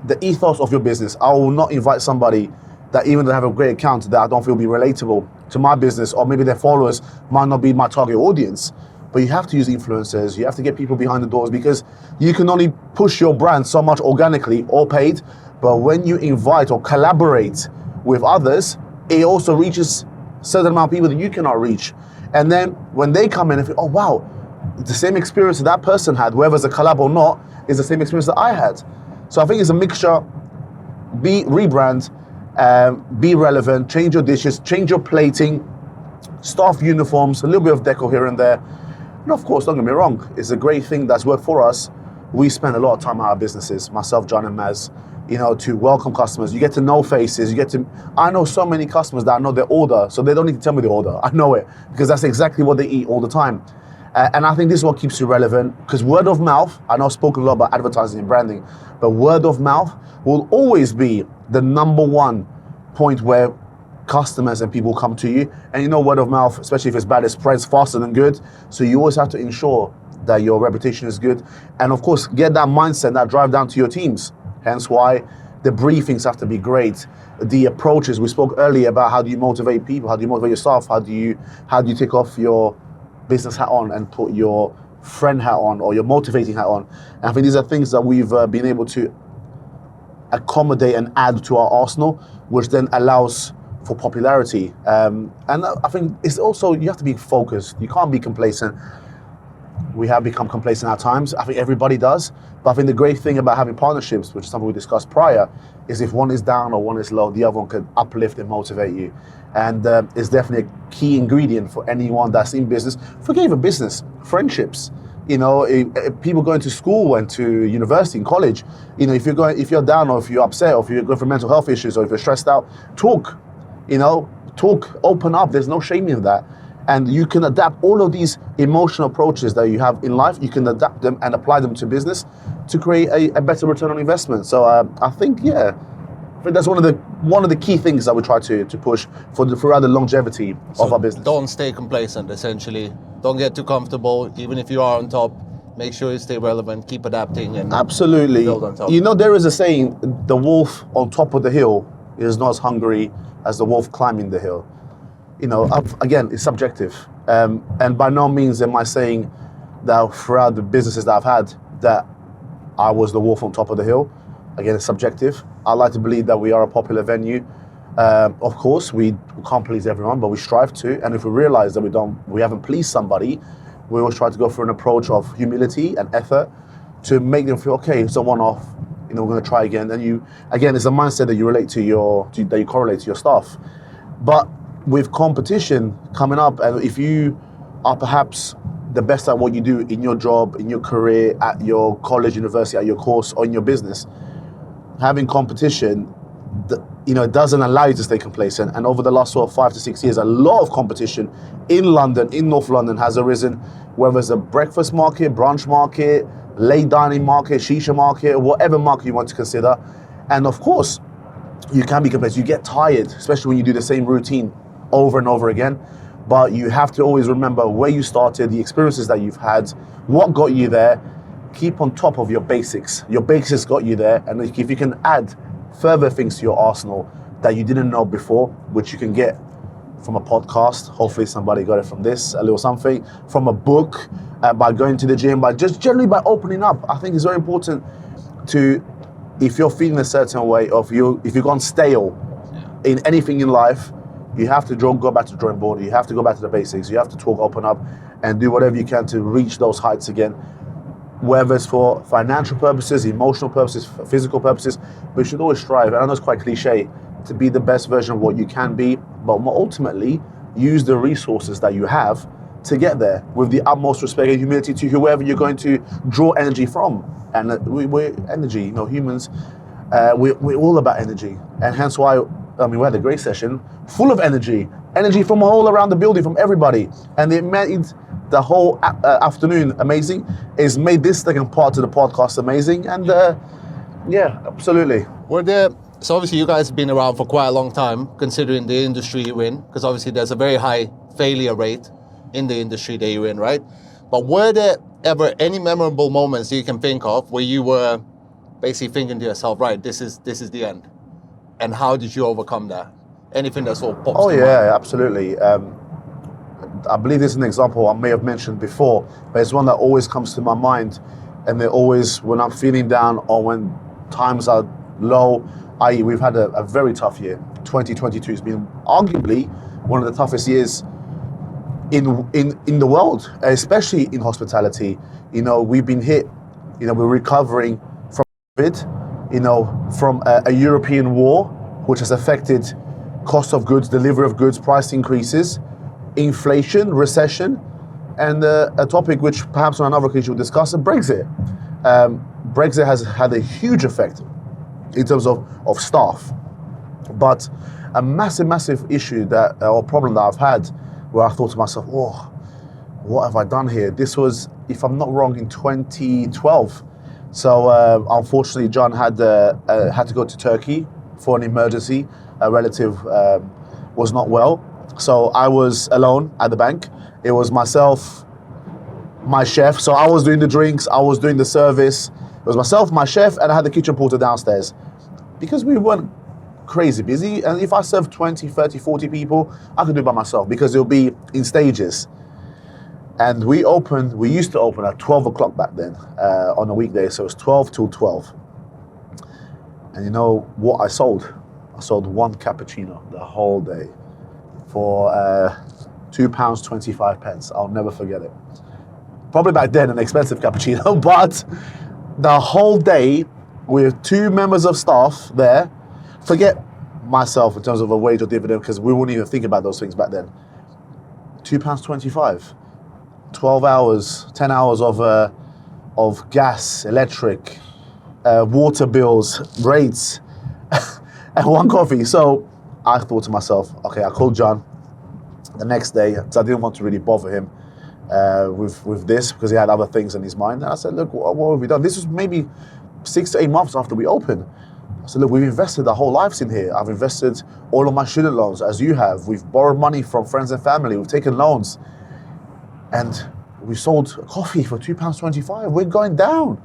the ethos of your business. I will not invite somebody that, even though they have a great account, that I don't feel will be relatable to my business, or maybe their followers might not be my target audience. But you have to use influencers, you have to get people behind the doors, because you can only push your brand so much organically or paid, but when you invite or collaborate with others, it also reaches a certain amount of people that you cannot reach. And then when they come in and think, oh wow, the same experience that person had, whether it's a collab or not, is the same experience that I had. So I think it's a mixture. Rebrand, be relevant, change your dishes, change your plating, staff uniforms, a little bit of deco here and there. And of course, don't get me wrong, it's a great thing that's worked for us. We spend a lot of time at our businesses, myself, John and Maz, to welcome customers. You get to know faces, I know so many customers that I know their order, so they don't need to tell me the order. I know it, because that's exactly what they eat all the time. And I think this is what keeps you relevant, because word of mouth, I know I've spoken a lot about advertising and branding, but word of mouth will always be the number one point where customers and people come to you. And word of mouth, especially if it's bad, it spreads faster than good. So you always have to ensure that your reputation is good. And of course, get that mindset, that drive down to your teams. Hence why the briefings have to be great. The approaches, we spoke earlier about how do you motivate people, how do you motivate your staff, how do you take off your business hat on and put your friend hat on, or your motivating hat on. And I think these are things that we've been able to accommodate and add to our arsenal, which then allows for popularity. And I think it's also, you have to be focused. You can't be complacent. We have become complacent at times. I think everybody does. But I think the great thing about having partnerships, which is something we discussed prior, is if one is down or one is low, the other one could uplift and motivate you. And it's definitely a key ingredient for anyone that's in business. Forget even business, friendships. People going to school and to university and college. If you're down, or if you're upset, or if you're going for mental health issues, or if you're stressed out, talk. Talk, open up. There's no shame in that. And you can adapt all of these emotional approaches that you have in life. You can adapt them and apply them to business to create a better return on investment. So I think that's one of the key things that we try to push throughout the longevity of our business. Don't stay complacent, essentially. Don't get too comfortable. Even if you are on top, make sure you stay relevant, keep adapting, and absolutely build on top. There is a saying: the wolf on top of the hill is not as hungry as the wolf climbing the hill. Again, it's subjective. And by no means am I saying that throughout the businesses that I've had that I was the wolf on top of the hill. Again, it's subjective. I like to believe that we are a popular venue. Of course, we can't please everyone, but we strive to. And if we realize that we haven't pleased somebody, we always try to go for an approach of humility and effort to make them feel, okay, it's a one-off. we're going to try again. And again, it's a mindset that you relate to that you correlate to your staff. But with competition coming up, and if you are perhaps the best at what you do in your job, in your career, at your college, university, at your course, or in your business, having competition, it doesn't allow you to stay complacent. And over the last sort of 5 to 6 years, a lot of competition in London, in North London, has arisen, whether it's a breakfast market, brunch market, late dining market, shisha market, whatever market you want to consider. And of course, you can be complacent. You get tired, especially when you do the same routine over and over again. But you have to always remember where you started, the experiences that you've had, what got you there. Keep on top of your basics. Your basics got you there. And if you can add further things to your arsenal that you didn't know before, which you can get from a podcast, hopefully somebody got it from this, a little something, from a book, by going to the gym, by just generally by opening up. I think it's very important to, if you're feeling a certain way, or if you've gone stale in anything in life, you have to go back to the drawing board. You have to go back to the basics. You have to talk, open up, and do whatever you can to reach those heights again, whether it's for financial purposes, emotional purposes, physical purposes. We should always strive, and I know it's quite cliche, to be the best version of what you can be, but more ultimately, use the resources that you have to get there with the utmost respect and humility to whoever you're going to draw energy from. And we're energy, humans, we're all about energy. And hence why, we had a great session full of energy from all around the building, from everybody. And it made the whole afternoon amazing. It's made this second part of the podcast amazing. And yeah, absolutely. So obviously you guys have been around for quite a long time, considering the industry you're in, because obviously there's a very high failure rate in the industry that you're in, right? But were there ever any memorable moments you can think of where you were basically thinking to yourself, right, this is the end? And how did you overcome that? Anything that sort of pops to mind? Absolutely. I believe this is an example I may have mentioned before, but it's one that always comes to my mind. And always, when I'm feeling down or when times are low, i.e. we've had a very tough year. 2022 has been arguably one of the toughest years in the world, especially in hospitality. We've been hit, we're recovering from COVID, from a European war, which has affected cost of goods, delivery of goods, price increases, inflation, recession, and a topic which perhaps on another occasion we'll discuss, Brexit. Brexit has had a huge effect in terms of staff, but a massive issue or problem that I've had, where I thought to myself, what have I done here? This was, if I'm not wrong, in 2012. So unfortunately, John had to go to Turkey for an emergency. A relative was not well. So I was alone at the bank. It was myself, my chef. So I was doing the drinks, I was doing the service. It was myself, my chef, and I had the kitchen porter downstairs. Because we weren't crazy busy, and if I serve 20, 30, 40 people, I could do it by myself, because it'll be in stages. And we used to open at 12 o'clock back then, on a weekday, so it was 12 till 12. And you know what I sold? I sold one cappuccino the whole day for £2.25. I'll never forget it. Probably back then an expensive cappuccino, but the whole day with 2 members of staff there, forget myself in terms of a wage or dividend, because we wouldn't even think about those things back then. £2.25, 12 hours, 10 hours of gas, electric, water bills, rates, and one coffee. So I thought to myself, okay, I called John the next day, because I didn't want to really bother him with this, because he had other things in his mind. And I said, look, what have we done? This was maybe 6 to 8 months after we opened. I said, look, we've invested our whole lives in here. I've invested all of my student loans, as you have. We've borrowed money from friends and family. We've taken loans. And we sold coffee for £2.25. We're going down.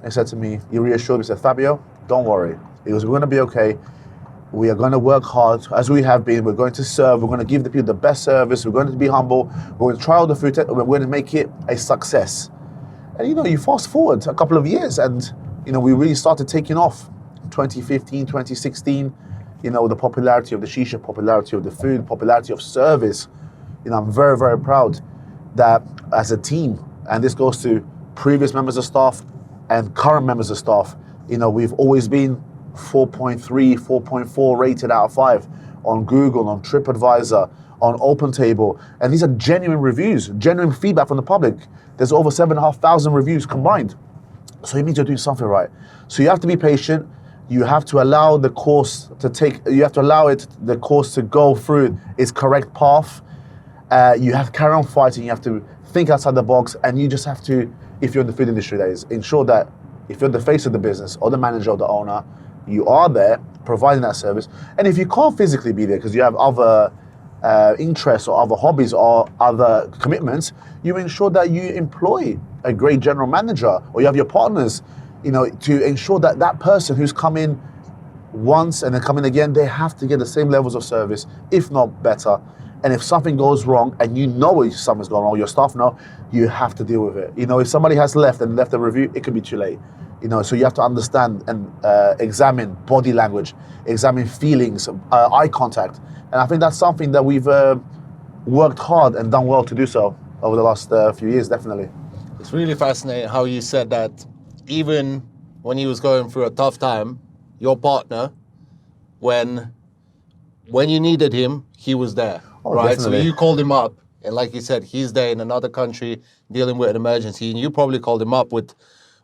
He said to me, he reassured me, he said, Fabio, don't worry. He goes, we're going to be okay. We are going to work hard, as we have been. We're going to serve. We're going to give the people the best service. We're going to be humble. We're going to try all the food. We're going to make it a success. And, you fast forward a couple of years, and, we really started taking off. 2015, 2016, the popularity of the shisha, popularity of the food, popularity of service. I'm very, very proud that as a team, and this goes to previous members of staff and current members of staff, We've always been 4.3, 4.4 rated out of 5 on Google, on TripAdvisor, on OpenTable. And these are genuine reviews, genuine feedback from the public. There's over 7,500 reviews combined. So it means you're doing something right. So you have to be patient. You have to allow the course the course to go through its correct path. You have to carry on fighting. You have to think outside the box, and you just have to, if you're in the food industry, that is, ensure that if you're the face of the business or the manager or the owner, you are there providing that service. And if you can't physically be there because you have other interests or other hobbies or other commitments, you ensure that you employ a great general manager, or you have your partners, to ensure that that person who's come in once and then come in again, they have to get the same levels of service, if not better. And if something goes wrong and something's gone wrong, your staff know, you have to deal with it. If somebody has left a review, it could be too late. So you have to understand and examine body language, examine feelings, eye contact. And I think that's something that we've worked hard and done well to do so over the last few years, definitely. It's really fascinating how you said that even when he was going through a tough time, your partner, when you needed him, he was there, right? Definitely. So you called him up, and like you said, he's there in another country dealing with an emergency, and you probably called him up with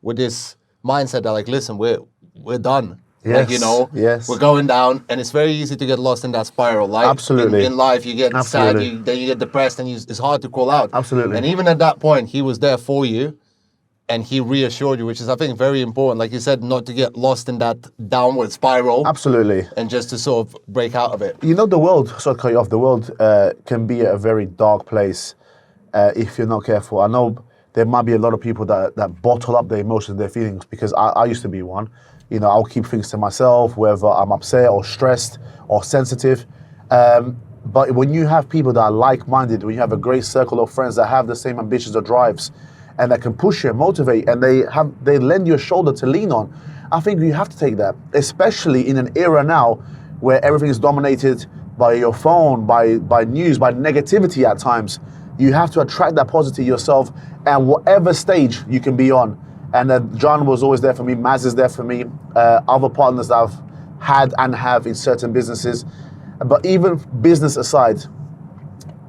this mindset that, like, listen, we're done. Yes, yes. We're going down, and it's very easy to get lost in that spiral. Like, absolutely. In life, you get sad, then you get depressed, and it's hard to call out. Absolutely. And even at that point, he was there for you, and he reassured you, which is, I think, very important. Like you said, not to get lost in that downward spiral. Absolutely. And just to sort of break out of it. The world, sorry to cut you off, the world can be a very dark place if you're not careful. I know there might be a lot of people that bottle up their emotions, their feelings, because I used to be one. I'll keep things to myself, whether I'm upset or stressed or sensitive. But when you have people that are like-minded, when you have a great circle of friends that have the same ambitions or drives, and that can push you and motivate, and they lend you a shoulder to lean on, I think you have to take that, especially in an era now where everything is dominated by your phone, by news, by negativity at times. You have to attract that positivity yourself, and whatever stage you can be on. And John was always there for me, Maz is there for me, other partners that I've had and have in certain businesses. But even business aside,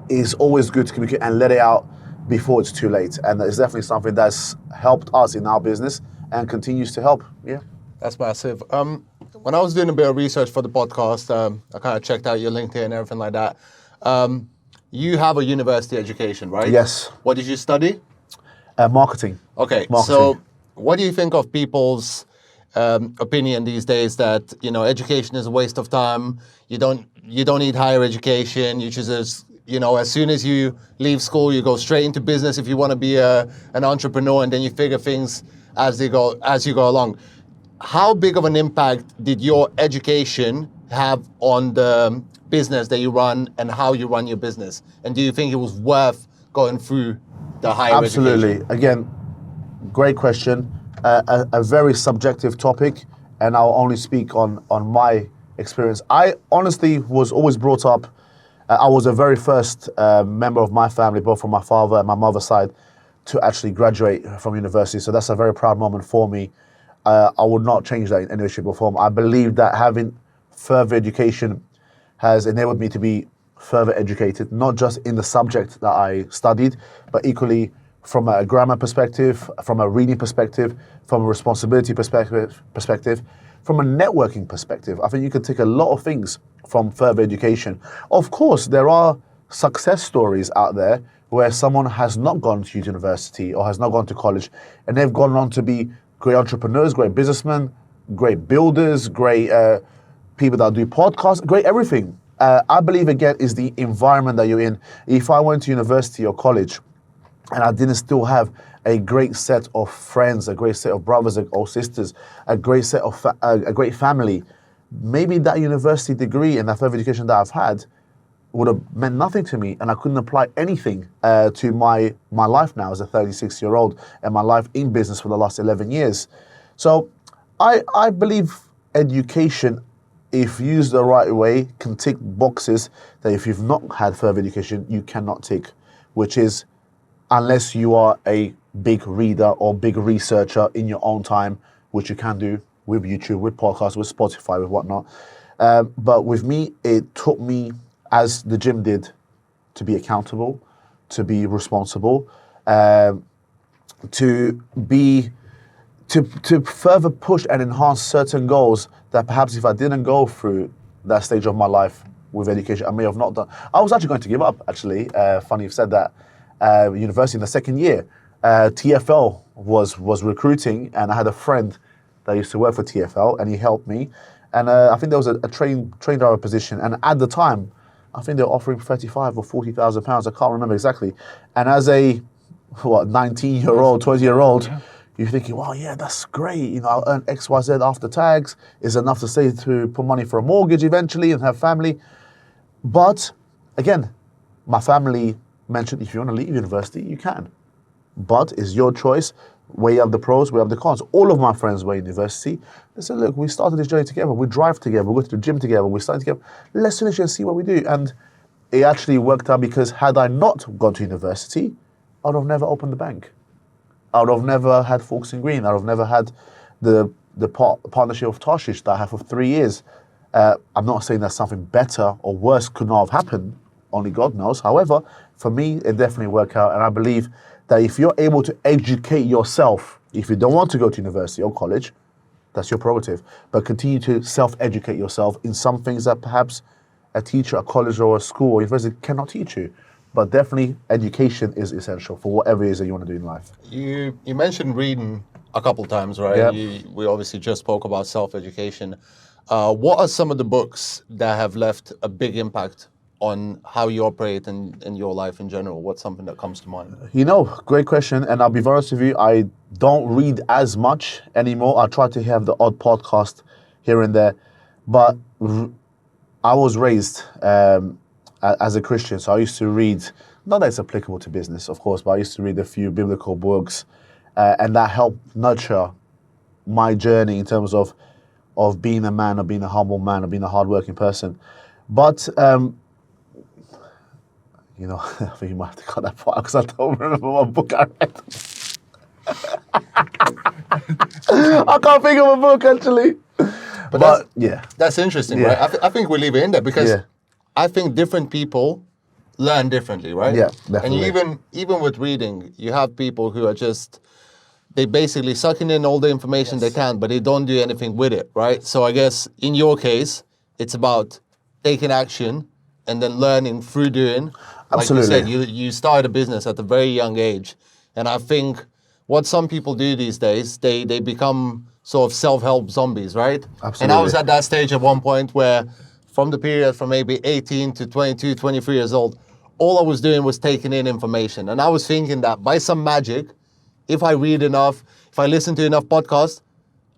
it's always good to communicate and let it out before it's too late. And it's definitely something that's helped us in our business and continues to help. Yeah. That's massive. When I was doing a bit of research for the podcast, I kind of checked out your LinkedIn and everything like that. You have a university education, right? Yes. What did you study? Marketing. Okay. Marketing. So what do you think of people's opinion these days that, education is a waste of time? You don't need higher education. You just, as soon as you leave school, you go straight into business if you want to be an entrepreneur, and then you figure things as you go along. How big of an impact did your education have on the business that you run and how you run your business? And do you think it was worth going through the higher Absolutely. education? Again, great question. A very subjective topic, and I'll only speak on my experience. I honestly was always brought up, I was the very first member of my family, both from my father and my mother's side, to actually graduate from university. So that's a very proud moment for me. I would not change that in any way, shape or form. I believe that having further education has enabled me to be further educated, not just in the subject that I studied, but equally from a grammar perspective, from a reading perspective, from a responsibility perspective, from a networking perspective. I think you can take a lot of things from further education. Of course, there are success stories out there where someone has not gone to university or has not gone to college, and they've gone on to be great entrepreneurs, great businessmen, great builders, great people that do podcasts, great everything. I believe, again, is the environment that you're in. If I went to university or college and I didn't still have a great set of friends, a great set of brothers or sisters, a great set of a great family, maybe that university degree and that further education that I've had would have meant nothing to me, and I couldn't apply anything to my life now as a 36-year-old and my life in business for the last 11 years. So I believe education, if used the right way, can tick boxes that if you've not had further education, you cannot tick, which is unless you are a big reader or big researcher in your own time, which you can do, with YouTube, with podcasts, with Spotify, with whatnot. But with me, it taught me, as the gym did, to be accountable, to be responsible, to be to further push and enhance certain goals that perhaps if I didn't go through that stage of my life with education, I may have not done. I was actually going to give up, actually. Funny you've said that. University in the second year, TFL was recruiting, and I had a friend that used to work for TFL, and he helped me. And I think there was a train driver position, and at the time, I think they were offering 35 or 40,000 pounds. I can't remember exactly. And as a 19-year-old, 20-year-old, you're thinking, wow, yeah, that's great. You know, I'll earn X, Y, Z after tax. It's enough to save to put money for a mortgage eventually and have family. But again, my family mentioned, if you want to leave university, you can. But it's your choice. Weigh up the pros, weigh up the cons. All of my friends were in university. They said, look, we started this journey together. We drive together. We go to the gym together. We study together. Let's finish and see what we do. And it actually worked out, because had I not gone to university, I would have never opened the bank. I would have never had Forks and Green. I would have never had the partnership of Tarshish that I have for 3 years. I'm not saying that something better or worse could not have happened. Only God knows. However, for me, it definitely worked out. And I believe that if you're able to educate yourself, if you don't want to go to university or college, that's your prerogative. But continue to self-educate yourself in some things that perhaps a teacher, a college or a school or university cannot teach you. But definitely education is essential for whatever it is that you want to do in life. You mentioned reading a couple times, right? Yep. We obviously just spoke about self-education. What are some of the books that have left a big impact on how you operate in your life in general? What's something that comes to mind? You know, great question. And I'll be very honest with you, I don't read as much anymore. I try to have the odd podcast here and there. But I was raised as a Christian, so I used to read, not that it's applicable to business, of course, but I used to read a few biblical books, and that helped nurture my journey in terms of being a man, or being a humble man, or being a hardworking person. But, you know, I think you might have to cut that part because I don't remember what book I read. I can't think of a book, actually. But that's interesting, right? I think we leave it in there because I think different people learn differently, right? Yeah, definitely. And even with reading, you have people who are just, they basically sucking in all the information they can, but they don't do anything with it, right? So I guess in your case, it's about taking action and then learning through doing. Absolutely. Like you said, you started a business at a very young age. And I think what some people do these days, they become sort of self-help zombies, right? Absolutely. And I was at that stage at one point where from the period from maybe 18 to 22, 23 years old, all I was doing was taking in information. And I was thinking that by some magic, if I read enough, if I listen to enough podcasts,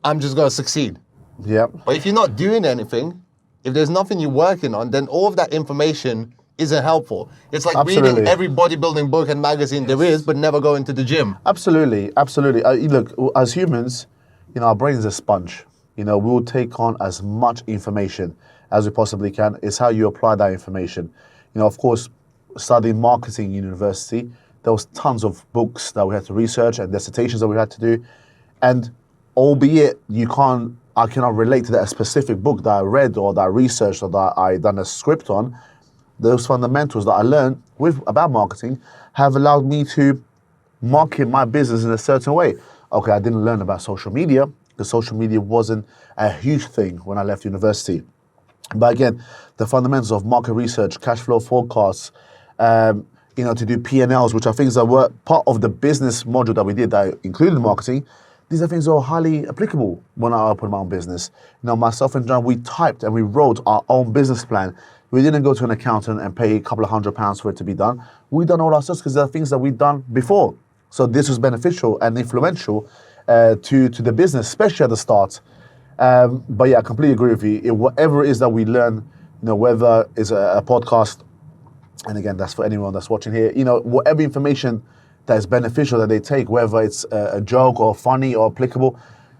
I'm just going to succeed. Yep. But if you're not doing anything, if there's nothing you're working on, then all of that information isn't helpful. It's like reading every bodybuilding book and magazine there is, but never going to the gym. Absolutely, absolutely. Look, as humans, you know, our brain is a sponge. You know, we'll take on as much information as we possibly can. It's how you apply that information. You know, of course, studying marketing in university, there was tons of books that we had to research and dissertations that we had to do. And albeit I cannot relate to that specific book that I read or that I researched or that I done a script on, those fundamentals that I learned about marketing have allowed me to market my business in a certain way. Okay, I didn't learn about social media because social media wasn't a huge thing when I left university. But again, the fundamentals of market research, cash flow forecasts, you know, to do P&Ls, which are things that were part of the business module that we did that included marketing. These are things that are highly applicable when I opened my own business. You know, myself and John, we typed and we wrote our own business plan. We didn't go to an accountant and pay a couple of £100 for it to be done. We done all ourselves because there are things that we've done before. So this was beneficial and influential to the business, especially at the start. But yeah, I completely agree with you. Whatever it is that we learn, you know, whether it's a podcast, and again, that's for anyone that's watching here, you know, whatever information that is beneficial that they take, whether it's a joke or funny or applicable,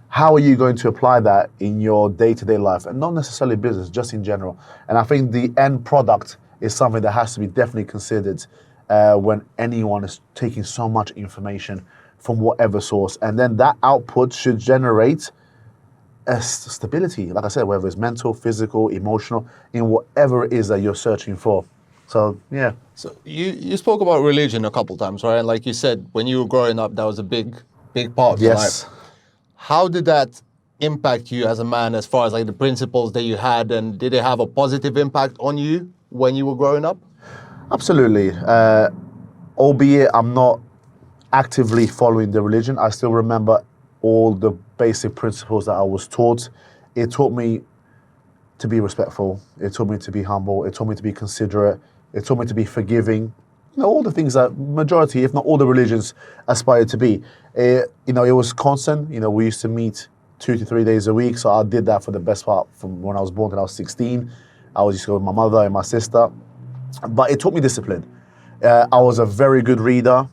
how are you going to apply that in your day-to-day life? And not necessarily business, just in general. And I think the end product is something that has to be definitely considered when anyone is taking so much information from whatever source. And then that output should generate stability, like I said, whether it's mental, physical, emotional, in whatever it is that you're searching for. So, yeah. So you spoke about religion a couple times, right? And like you said, when you were growing up, that was a big part of your life. Yes. How did that impact you as a man, as far as like the principles that you had, and did it have a positive impact on you when you were growing up? Absolutely. Albeit I'm not actively following the religion, I still remember all the basic principles that I was taught. It taught me to be respectful. It taught me to be humble. It taught me to be considerate. It taught me to be forgiving. All the things that majority, if not all the religions, aspire to be. It was constant. We used to meet 2 to 3 days a week. So I did that for the best part from when I was born till I was 16. I was used to go with my mother and my sister. But it taught me discipline. I was a very good reader,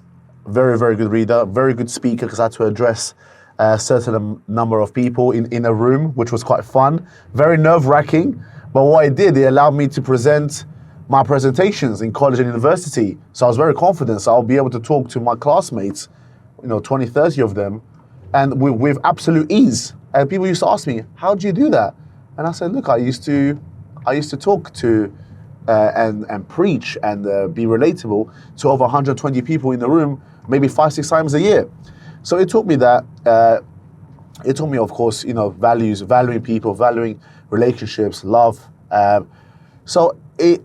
very, very good reader, very good speaker, because I had to address a certain number of people in a room, which was quite fun, very nerve-wracking. But what it did, it allowed me to present my presentations in college and university. So I was very confident. So I'll be able to talk to my classmates, 20, 30 of them, and with absolute ease. And people used to ask me, how do you do that? And I said, look, I used to talk to and preach and be relatable to over 120 people in the room, maybe 5-6 times a year. So it taught me that. It taught me, of course, values, valuing people, valuing relationships, love. So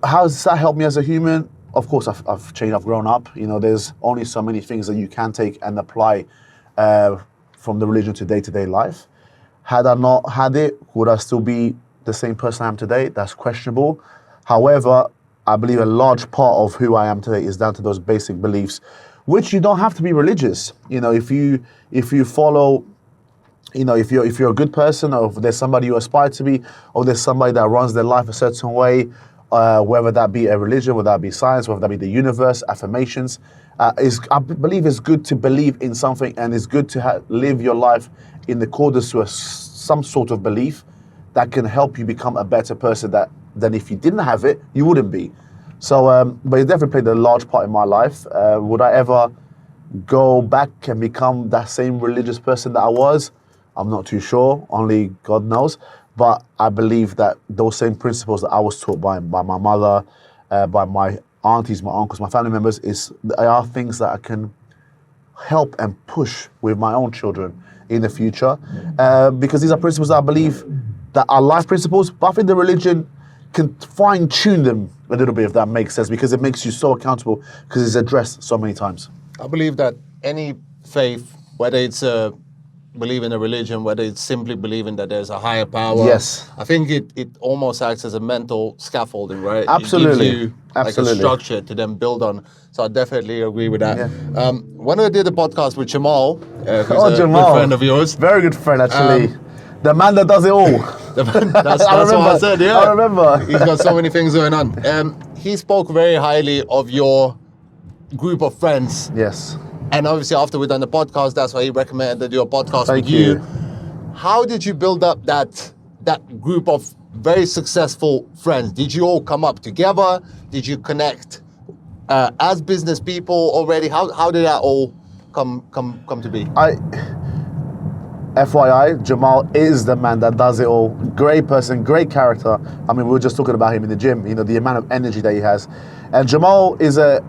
how does that help me as a human? Of course, I've changed, I've grown up. There's only so many things that you can take and apply from the religion to day-to-day life. Had I not had it, would I still be the same person I am today? That's questionable. However, I believe a large part of who I am today is down to those basic beliefs, which you don't have to be religious. If you follow, if you're a good person, or if there's somebody you aspire to be, or there's somebody that runs their life a certain way, whether that be a religion, whether that be science, whether that be the universe, affirmations, I believe it's good to believe in something, and it's good to live your life in accordance to some sort of belief that can help you become a better person than if you didn't have it, you wouldn't be. So, but it definitely played a large part in my life. Would I ever go back and become that same religious person that I was? I'm not too sure, only God knows. But I believe that those same principles that I was taught by my mother, by my aunties, my uncles, my family members, are things that I can help and push with my own children in the future. Because these are principles that I believe that are life principles, but I think the religion can fine-tune them a little bit, if that makes sense, because it makes you so accountable, because it's addressed so many times. I believe that any faith, whether it's believe in a religion, whether it's simply believing that there's a higher power, yes, I think it almost acts as a mental scaffolding, right? Absolutely. It gives you like a structure to then build on. So I definitely agree with that. Yeah. When I did the podcast with Jamal, who's Jamal, good friend of yours. Very good friend, actually. The man that does it all. That's what I said, yeah. I remember. He's got so many things going on. He spoke very highly of your group of friends. Yes. And obviously after we done the podcast, that's why he recommended to do a podcast Thank with you. How did you build up that group of very successful friends? Did you all come up together? Did you connect as business people already? How did that all come to be? FYI, Jamal is the man that does it all. Great person, great character. I mean, we were just talking about him in the gym, the amount of energy that he has. And Jamal is a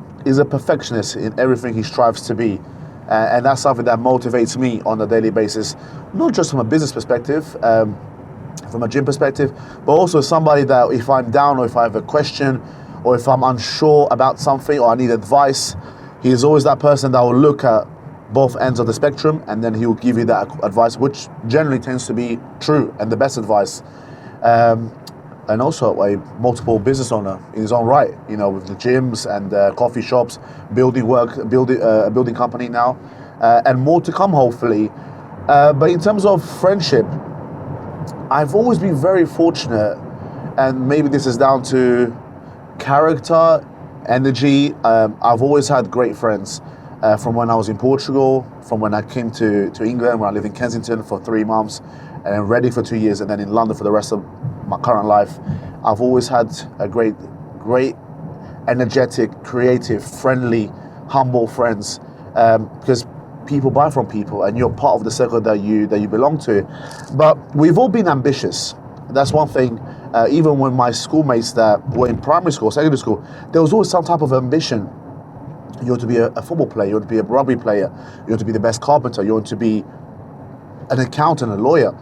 perfectionist in everything he strives to be. And that's something that motivates me on a daily basis, not just from a business perspective, from a gym perspective, but also somebody that if I'm down, or if I have a question, or if I'm unsure about something, or I need advice, he's always that person that will look at both ends of the spectrum, and then he will give you that advice, which generally tends to be true and the best advice. And also a multiple business owner in his own right, with the gyms and coffee shops, building a building company now, and more to come, hopefully. But in terms of friendship, I've always been very fortunate, and maybe this is down to character, energy. I've always had great friends. From when I was in Portugal, from when I came to England, when I lived in Kensington for 3 months, and then Reading for 2 years, and then in London for the rest of my current life. I've always had a great, energetic, creative, friendly, humble friends, because people buy from people, and you're part of the circle that you belong to. But we've all been ambitious. That's one thing. Even when my schoolmates that were in primary school, secondary school, there was always some type of ambition. You want to be a football player, you want to be a rugby player, you want to be the best carpenter, you want to be an accountant, a lawyer.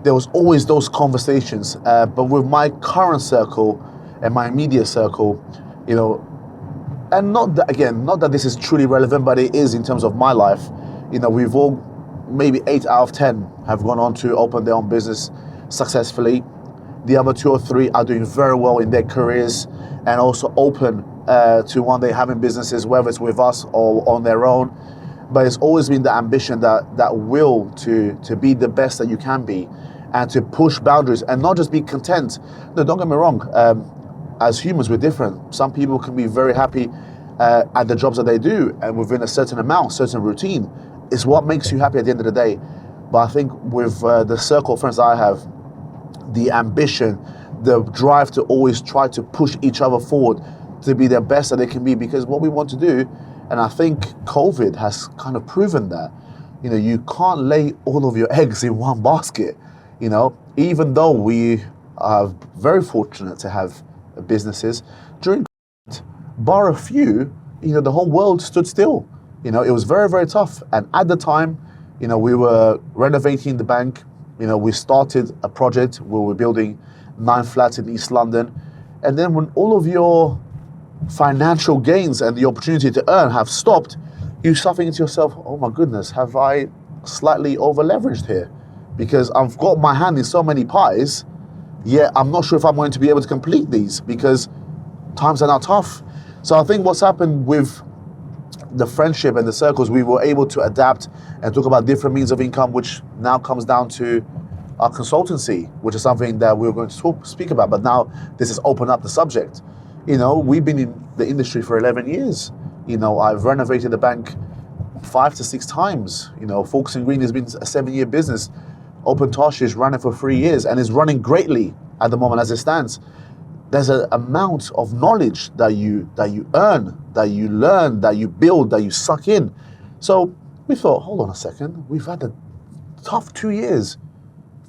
There was always those conversations. But with my current circle and my immediate circle, you know, and not that this is truly relevant, but it is in terms of my life. You know, we've all, maybe 8 out of 10 have gone on to open their own business successfully. The other 2 or 3 are doing very well in their careers and also open to one day having businesses, whether it's with us or on their own. But it's always been the ambition, that will to be the best that you can be, and to push boundaries and not just be content. No, don't get me wrong. As humans, we're different. Some people can be very happy at the jobs that they do, and within a certain amount, certain routine, is what makes you happy at the end of the day. But I think with the circle of friends I have, the ambition, the drive to always try to push each other forward to be the best that they can be, because what we want to do, and I think COVID has kind of proven that, you know, you can't lay all of your eggs in one basket. You know, even though we are very fortunate to have businesses, during COVID, bar a few, you know, the whole world stood still. You know, it was very, very tough. And at the time, you know, we were renovating the bank. You know, we started a project where we're building 9 flats in East London. And then when all of your financial gains and the opportunity to earn have stopped, you start thinking to yourself, oh my goodness, have I slightly over leveraged here? Because I've got my hand in so many pies, yet I'm not sure if I'm going to be able to complete these because times are now tough. So I think what's happened with the friendship and the circles, we were able to adapt and talk about different means of income, which now comes down to our consultancy, which is something that we were going to speak about. But now this has opened up the subject. You know, we've been in the industry for 11 years. You know, I've renovated the bank 5 to 6 times. You know, Fawkes and Green has been a 7-year business. Open Tosh is running for 3 years and is running greatly at the moment as it stands. There's an amount of knowledge that you earn, that you learn, that you build, that you suck in. So we thought, hold on a second, we've had a tough 2 years,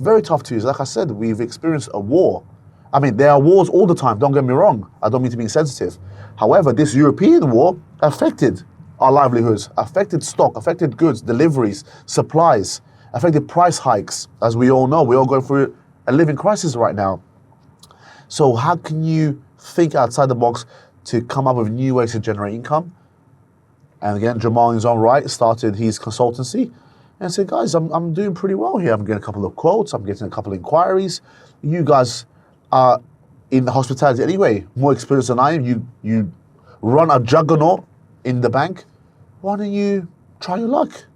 very tough 2 years. Like I said, we've experienced a war. I mean, there are wars all the time, don't get me wrong. I don't mean to be insensitive. However, this European war affected our livelihoods, affected stock, affected goods, deliveries, supplies, affected price hikes. As we all know, we're all going through a living crisis right now. So how can you think outside the box to come up with new ways to generate income? And again, Jamal in his own right started his consultancy and said, guys, I'm doing pretty well here. I'm getting a couple of quotes. I'm getting a couple of inquiries. You guys are in the hospitality anyway, more experienced than I am. You run a juggernaut in the bank. Why don't you try your luck?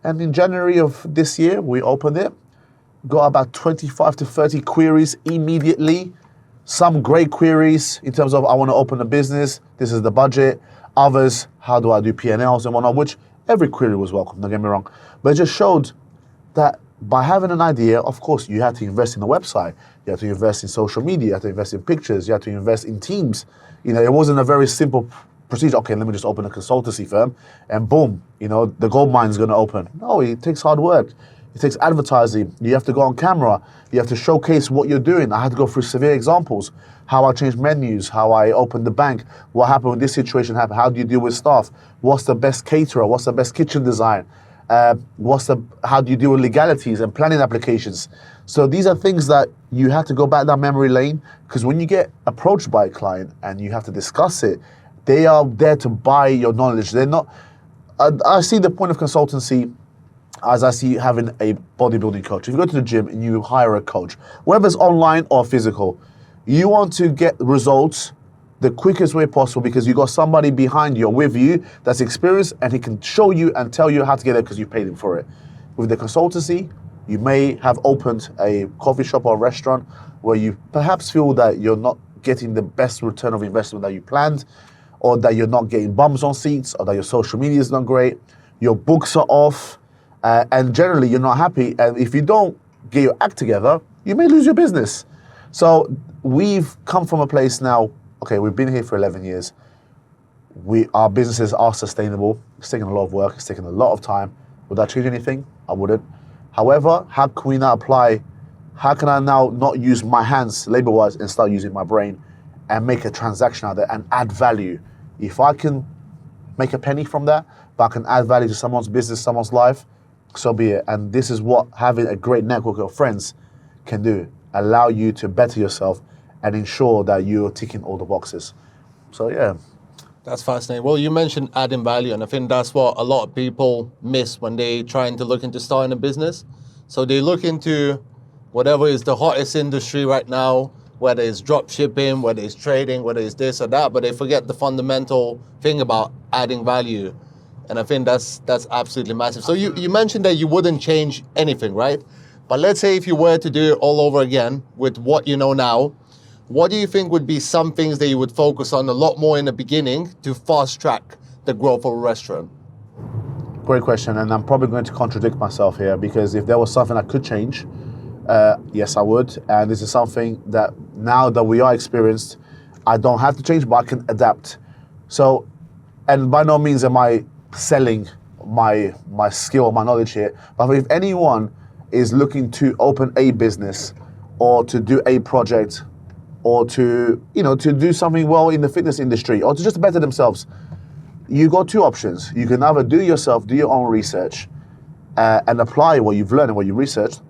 And in January of this year, we opened it, got about 25 to 30 queries immediately. Some great queries in terms of, I want to open a business, this is the budget. Others, how do I do P&Ls and whatnot, which every query was welcome, don't get me wrong. But it just showed that by having an idea, of course, you have to invest in the website, you have to invest in social media, you have to invest in pictures, you have to invest in teams. You know, it wasn't a very simple procedure. Okay, let me just open a consultancy firm and boom, you know, the gold mine is going to open. No, it takes hard work. It takes advertising. You have to go on camera. You have to showcase what you're doing. I had to go through severe examples, how I changed menus, how I opened the bank, what happened when this situation happened, how do you deal with staff, what's the best caterer, what's the best kitchen design, how do you deal with legalities and planning applications. So these are things that you have to go back down memory lane, because when you get approached by a client and you have to discuss it, they are there to buy your knowledge. They're not, I see the point of consultancy as I see having a bodybuilding coach. If you go to the gym and you hire a coach, whether it's online or physical, you want to get results the quickest way possible because you got somebody behind you or with you that's experienced and he can show you and tell you how to get there because you paid him for it. With the consultancy, you may have opened a coffee shop or a restaurant where you perhaps feel that you're not getting the best return of investment that you planned, or that you're not getting bums on seats, or that your social media is not great, your books are off, and generally you're not happy. And if you don't get your act together, you may lose your business. So we've come from a place now, okay, we've been here for 11 years. Our businesses are sustainable. It's taken a lot of work, it's taken a lot of time, Would that change anything? I wouldn't. However, how can we now apply, how can I now not use my hands labor-wise and start using my brain and make a transaction out there and add value? If I can make a penny from that, but I can add value to someone's business, someone's life, so be it. And this is what having a great network of friends can do. Allow you to better yourself and ensure that you're ticking all the boxes. So yeah. That's fascinating. Well, you mentioned adding value, and I think that's what a lot of people miss when they trying to look into starting a business. So they look into whatever is the hottest industry right now, whether it's drop shipping, whether it's trading, whether it's this or that, but they forget the fundamental thing about adding value. And I think that's absolutely massive. So you mentioned that you wouldn't change anything, right? But let's say if you were to do it all over again with what you know now, what do you think would be some things that you would focus on a lot more in the beginning to fast track the growth of a restaurant? Great question, and I'm probably going to contradict myself here, because if there was something I could change, yes, I would. And this is something that now that we are experienced, I don't have to change, but I can adapt. So, and by no means am I selling my skill, my knowledge here, but if anyone is looking to open a business or to do a project, or to do something well in the fitness industry, or to just better themselves, you got two options. You can either do your own research and apply what you've learned and what you researched,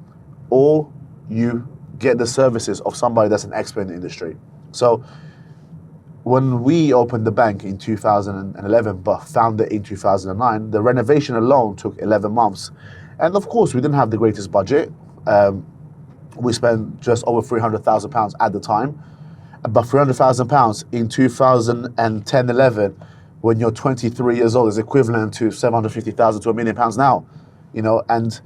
or you get the services of somebody that's an expert in the industry. So when we opened the Banc in 2011, but founded in 2009, the renovation alone took 11 months. And of course, we didn't have the greatest budget. We spent just over £300,000 at the time, but £300,000 in 2010-11, when you're 23 years old, is equivalent to £750,000 to £1 million now, and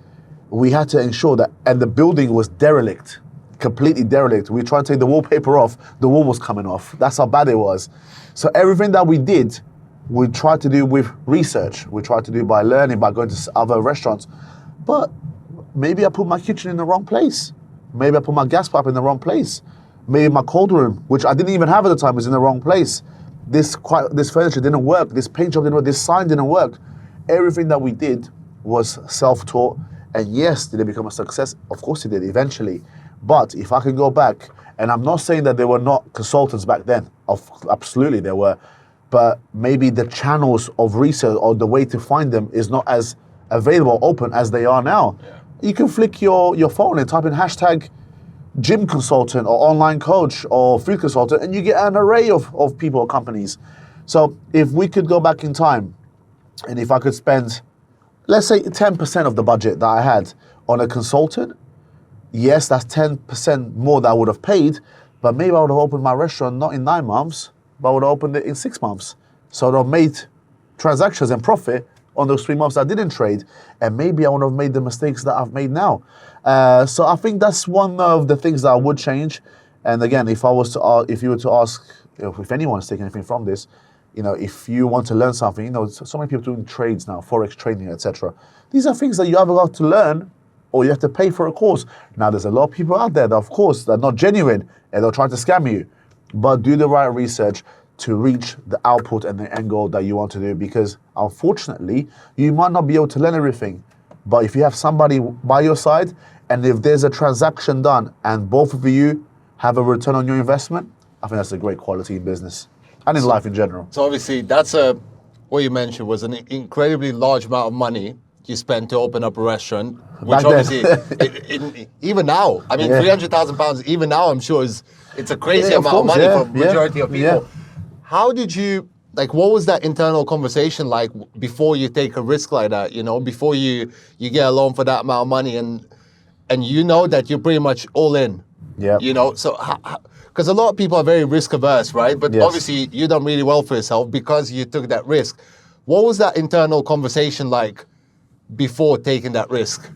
we had to ensure that, and the building was derelict, completely derelict. We tried to take the wallpaper off, the wall was coming off. That's how bad it was. So everything that we did, we tried to do with research. We tried to do by learning, by going to other restaurants. But maybe I put my kitchen in the wrong place. Maybe I put my gas pipe in the wrong place. Maybe my cold room, which I didn't even have at the time, was in the wrong place. This furniture didn't work. This paint job didn't work. This sign didn't work. Everything that we did was self-taught. And yes, did it become a success? Of course it did, eventually. But if I can go back, and I'm not saying that there were not consultants back then. Absolutely there were. But maybe the channels of research or the way to find them is not as available, open as they are now. Yeah. You can flick your phone and type in hashtag gym consultant or online coach or food consultant, and you get an array of people or companies. So if we could go back in time, and if I could spend, let's say 10% of the budget that I had on a consultant, yes, that's 10% more that I would have paid, but maybe I would have opened my restaurant not in 9 months, but I would have opened it in 6 months. So I would have made transactions and profit on those 3 months I didn't trade, and maybe I would have made the mistakes that I've made now. So I think that's one of the things that I would change. And again, if you were to ask, if anyone is taking anything from this, if you want to learn something, so many people doing trades now, forex trading, etc. These are things that you either got to learn or you have to pay for a course. Now, there's a lot of people out there that, of course, they're not genuine and they'll try to scam you. But do the right research to reach the output and the end goal that you want to do, because unfortunately, you might not be able to learn everything. But if you have somebody by your side, and if there's a transaction done and both of you have a return on your investment, I think that's a great quality in business and in life in general. So obviously, what you mentioned was an incredibly large amount of money you spent to open up a restaurant, which obviously, even now, I mean, £300,000, even now, I'm sure it's a crazy amount of money for majority of people. Yeah. How did you, what was that internal conversation like before you take a risk like that, before you get a loan for that amount of money and you know that you're pretty much all in, so because a lot of people are very risk averse, right? But obviously you done really well for yourself because you took that risk. What was that internal conversation like before taking that risk?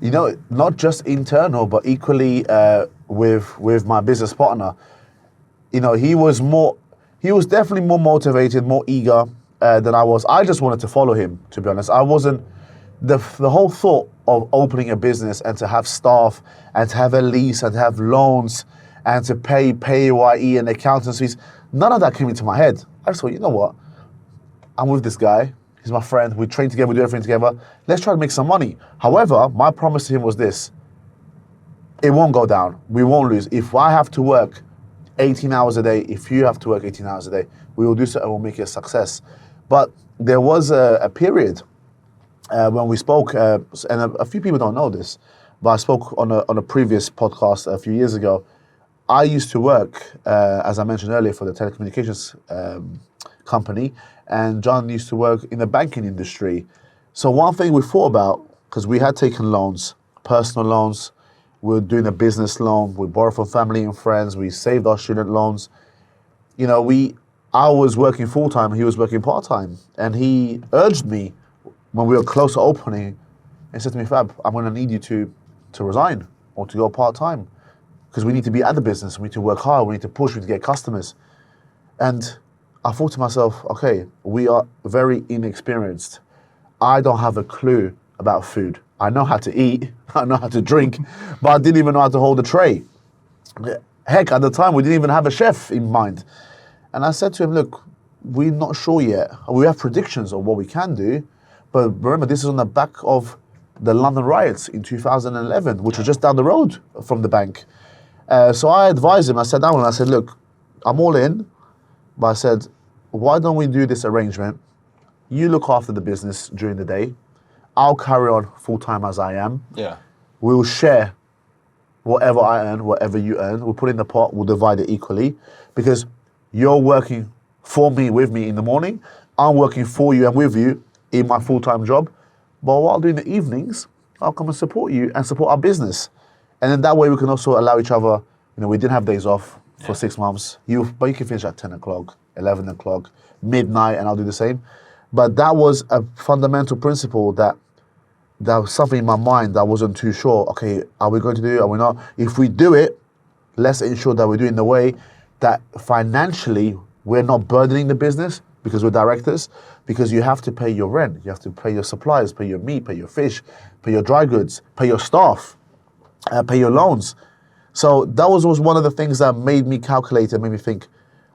Not just internal, but equally with my business partner. He was definitely more motivated, more eager than I was. I just wanted to follow him, to be honest. I wasn't, the whole thought of opening a business and to have staff and to have a lease and to have loans and to pay PAYE and accountants fees, none of that came into my head. I just thought, you know what? I'm with this guy. He's my friend. We train together. We do everything together. Let's try to make some money. However, my promise to him was this. It won't go down. We won't lose. If I have to work 18 hours a day, if you have to work 18 hours a day, we will do so and we'll make it a success. But there was a period when we spoke, and a few people don't know this, but I spoke on a previous podcast a few years ago. I used to work, as I mentioned earlier, for the telecommunications company, and John used to work in the banking industry. So one thing we thought about, because we had taken loans, personal loans, we were doing a business loan, we borrowed from family and friends, we saved our student loans. You know, I was working full-time, he was working part-time, and he urged me when we were close to opening, and said to me, Fab, I'm going to need you to resign or to go part-time, because we need to be at the business, we need to work hard, we need to push, we need to get customers. And I thought to myself, okay, we are very inexperienced. I don't have a clue about food. I know how to eat, I know how to drink, but I didn't even know how to hold a tray. Heck, at the time, we didn't even have a chef in mind. And I said to him, look, we're not sure yet. We have predictions of what we can do, but remember, this is on the back of the London riots in 2011, which was just down the road from the bank. So I advised him, I sat down and I said, look, I'm all in, but I said, why don't we do this arrangement? You look after the business during the day. I'll carry on full-time as I am. Yeah. We'll share whatever I earn, whatever you earn. We'll put it in the pot, we'll divide it equally, because you're working for me, with me in the morning. I'm working for you and with you in my full-time job. But what I'll do in the evenings, I'll come and support you and support our business. And then that way we can also allow each other, you know, we didn't have days off for 6 months. But you can finish at 10 o'clock, 11 o'clock, midnight, and I'll do the same. But that was a fundamental principle that was something in my mind that I wasn't too sure. Okay, are we going to do it? Are we not? If we do it, let's ensure that we do it in a way that financially we're not burdening the business, because we're directors, because you have to pay your rent, you have to pay your suppliers, pay your meat, pay your fish, pay your dry goods, pay your staff, pay your loans. So that was one of the things that made me calculate and made me think,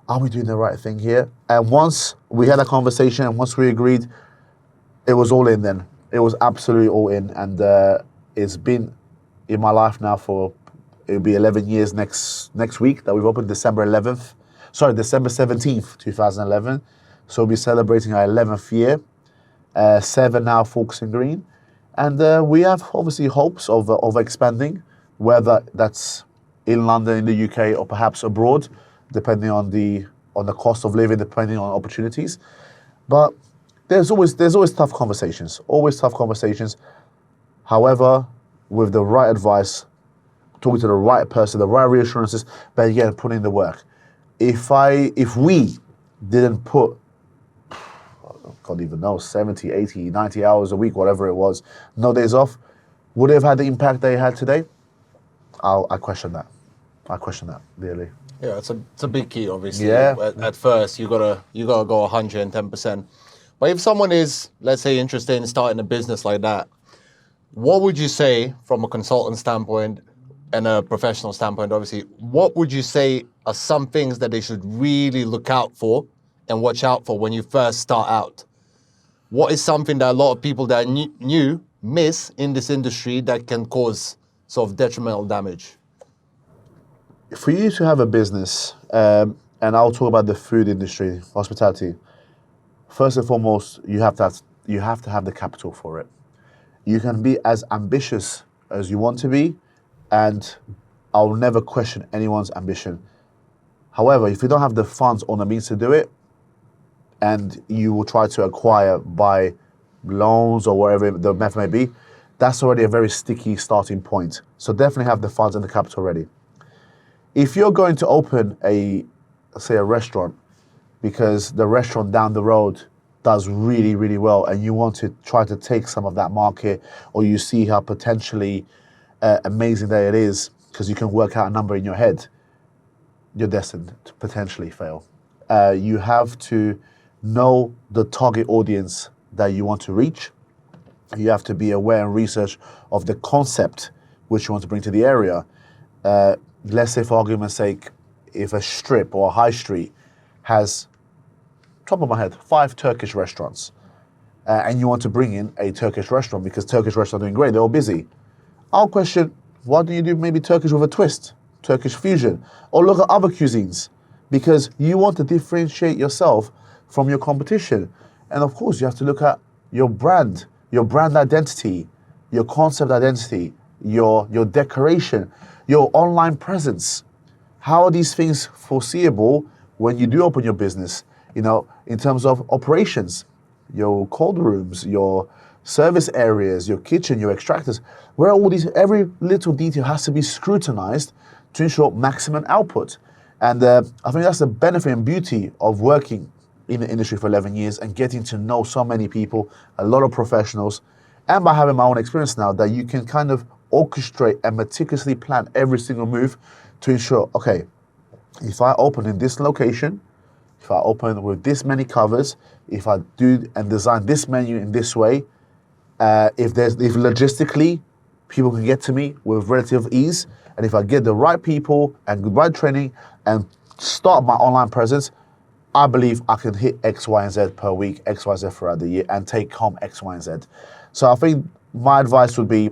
are we doing the right thing here? And once we had a conversation and once we agreed, it was all in then. It was absolutely all in. And it's been in my life now it'll be 11 years next week that we've opened, December 17th, 2011. So we'll be celebrating our 11th year, 7 now focusing green. And we have obviously hopes of expanding, whether that's in London, in the UK, or perhaps abroad, depending on the cost of living, depending on opportunities. But there's always tough conversations, However, with the right advice, talking to the right person, the right reassurances, but again, putting in the work. If we didn't put, I can't even know, 70, 80, 90 hours a week, whatever it was, no days off, would it have had the impact they had today? I question that. I question that, really. Yeah, it's a big key, obviously. Yeah. At first, you gotta go 110%. But if someone is, let's say, interested in starting a business like that, what would you say from a consultant standpoint and a professional standpoint, obviously, what would you say are some things that they should really look out for and watch out for when you first start out? What is something that a lot of people that are new miss in this industry that can cause sort of detrimental damage? For you to have a business, and I'll talk about the food industry, hospitality, first and foremost, you have to have the capital for it. You can be as ambitious as you want to be, and I'll never question anyone's ambition. However, if you don't have the funds or the means to do it, and you will try to acquire by loans or whatever the method may be, that's already a very sticky starting point. So definitely have the funds and the capital ready. If you're going to open a restaurant, because the restaurant down the road does really, really well, and you want to try to take some of that market, or you see how potentially amazing that it is, because you can work out a number in your head, you're destined to potentially fail. You have to know the target audience that you want to reach. You have to be aware and research of the concept which you want to bring to the area. Let's say, for argument's sake, if a strip or a high street has, top of my head, 5 Turkish restaurants, and you want to bring in a Turkish restaurant because Turkish restaurants are doing great, they're all busy. I'll question, why don't you do maybe Turkish with a twist, Turkish fusion, or look at other cuisines? Because you want to differentiate yourself from your competition. And of course, you have to look at your brand identity, your concept identity, your decoration, your online presence. How are these things foreseeable when you do open your business? You know, in terms of operations, your cold rooms, your service areas, your kitchen, your extractors, where all these, every little detail has to be scrutinized to ensure maximum output. And I think that's the benefit and beauty of working in the industry for 11 years and getting to know so many people, a lot of professionals, and by having my own experience now, that you can kind of orchestrate and meticulously plan every single move to ensure, okay, if I open in this location, if I open with this many covers, if I do and design this menu in this way, if logistically people can get to me with relative ease, and if I get the right people and the right training and start my online presence, I believe I can hit X, Y, and Z per week, X, Y, Z throughout the year, and take home X, Y, and Z. So I think my advice would be,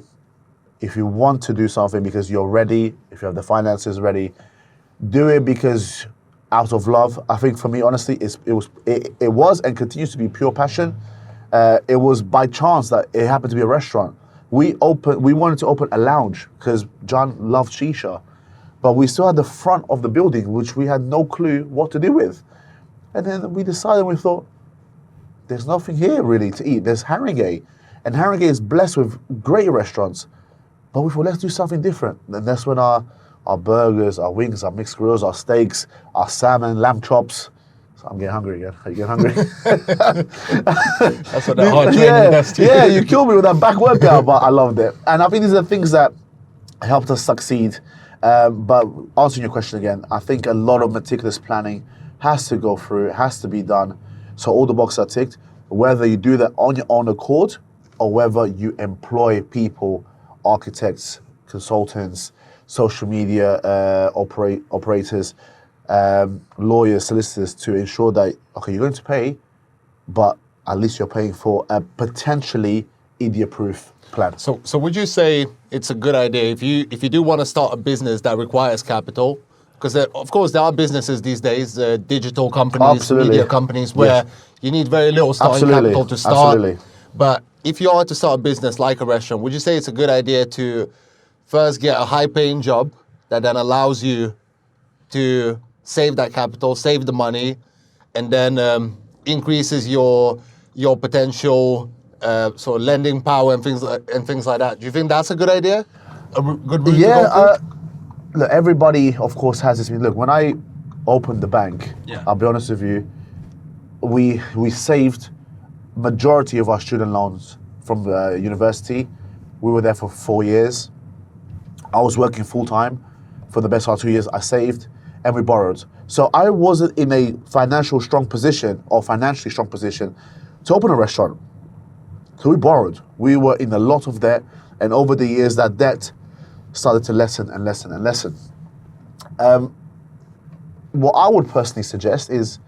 if you want to do something because you're ready, if you have the finances ready, do it because out of love. I think for me, honestly, it was and continues to be pure passion. It was by chance that it happened to be a restaurant. We wanted to open a lounge because John loved shisha, but we still had the front of the building, which we had no clue what to do with. And then we decided, we thought, there's nothing here really to eat. There's Haringey, and Haringey is blessed with great restaurants. But we thought, let's do something different. And that's when our burgers, our wings, our mixed grills, our steaks, our salmon, lamb chops. So I'm getting hungry again. Are you getting hungry? That's what that hard training does to you. Yeah, you killed me with that back workout, but I loved it. And I think these are the things that helped us succeed. But answering your question again, I think a lot of meticulous planning has to go through, it has to be done. So all the boxes are ticked, whether you do that on your own accord or whether you employ people, architects, consultants, social media operators, lawyers, solicitors, to ensure that, okay, you're going to pay, but at least you're paying for a potentially idiot-proof plan. So would you say it's a good idea if you do want to start a business that requires capital? Because of course there are businesses these days, digital companies, Absolutely. media companies, where Yes. you need very little starting Absolutely. capital to start. Absolutely. But if you are to start a business like a restaurant, would you say it's a good idea to first get a high-paying job that then allows you to save that capital, save the money, and then increases your potential sort of lending power and things like that? Do you think that's a good idea? Good route to go through? Look, everybody, of course, has this. Look, when I opened the bank, I'll be honest with you, we saved majority of our student loans from the university. We were there for 4 years. I was working full time for the best part of 2 years. I saved and we borrowed. So I wasn't in a financially strong position to open a restaurant. So we borrowed. We were in a lot of debt, and over the years that debt started to lessen and lessen and lessen. What I would personally suggest is,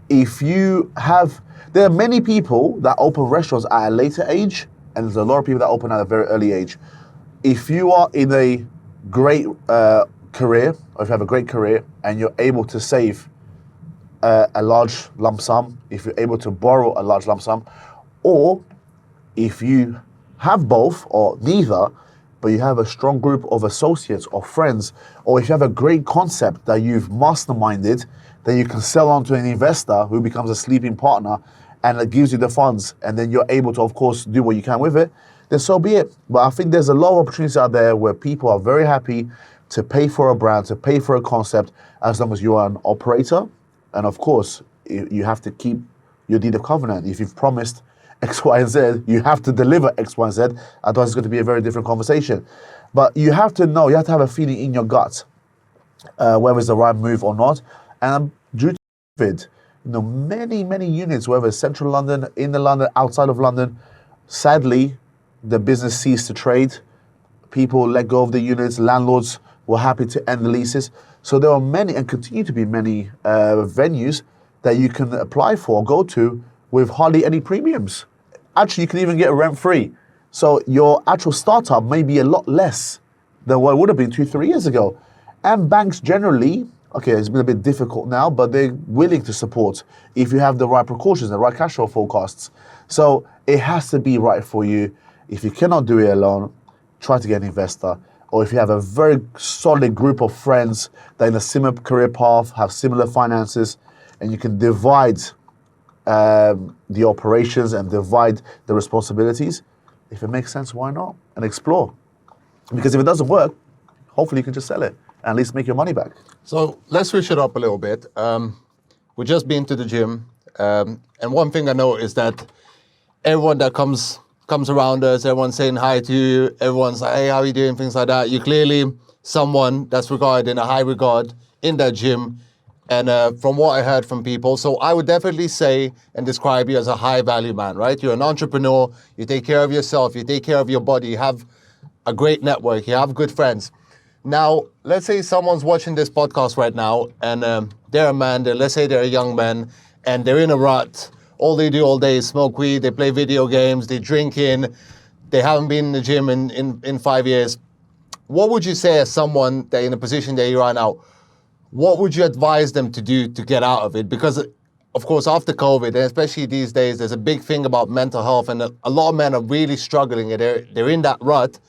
there are many people that open restaurants at a later age, and there's a lot of people that open at a very early age. If you are in a great career, or if you have a great career and you're able to save a large lump sum, if you're able to borrow a large lump sum, or if you have both or neither, but you have a strong group of associates or friends, or if you have a great concept that you've masterminded, then you can sell on to an investor who becomes a sleeping partner, and it gives you the funds, and then you're able to, of course, do what you can with it, then so be it. But I think there's a lot of opportunities out there where people are very happy to pay for a brand, to pay for a concept, as long as you are an operator. And of course, you have to keep your deed of covenant. If you've promised X, Y, and Z, you have to deliver X, Y, and Z. Otherwise, it's going to be a very different conversation. But you have to know, you have to have a feeling in your gut whether it's the right move or not. And due to COVID, many units, whether it's central London, inner London, outside of London, sadly, the business ceased to trade. People let go of the units. Landlords were happy to end the leases. So there are many, and continue to be many, venues that you can apply for, go to, with hardly any premiums. actually you can even get rent-free. So your actual startup may be a lot less than what it would have been 2-3 years ago. And banks generally, okay, it's been a bit difficult now, but they're willing to support if you have the right precautions, the right cash flow forecasts. So it has to be right for you. If you cannot do it alone, try to get an investor. Or if you have a very solid group of friends that are in a similar career path, have similar finances, and you can divide the operations and divide the responsibilities. If it makes sense, why not? And explore. Because if it doesn't work, hopefully you can just sell it and at least make your money back. So let's switch it up a little bit. We've just been to the gym. And one thing I know is that everyone that comes around us, everyone's saying hi to you, everyone's like, hey, how are you doing, things like that. You're clearly someone that's regarded in a high regard in that gym. And from what I heard from people, so I would definitely say and describe you as a high value man, right? You're an entrepreneur, you take care of yourself, you take care of your body, you have a great network, you have good friends. Now, let's say someone's watching this podcast right now and they're a man, let's say they're a young man and they're in a rut. All they do all day is smoke weed, they play video games, they're drinking, they haven't been in the gym in 5 years. What would you say as someone that in a position that you are now, what would you advise them to do to get out of it? Because, of course, after COVID, and especially these days, there's a big thing about mental health, and a lot of men are really struggling, and they're in that rut.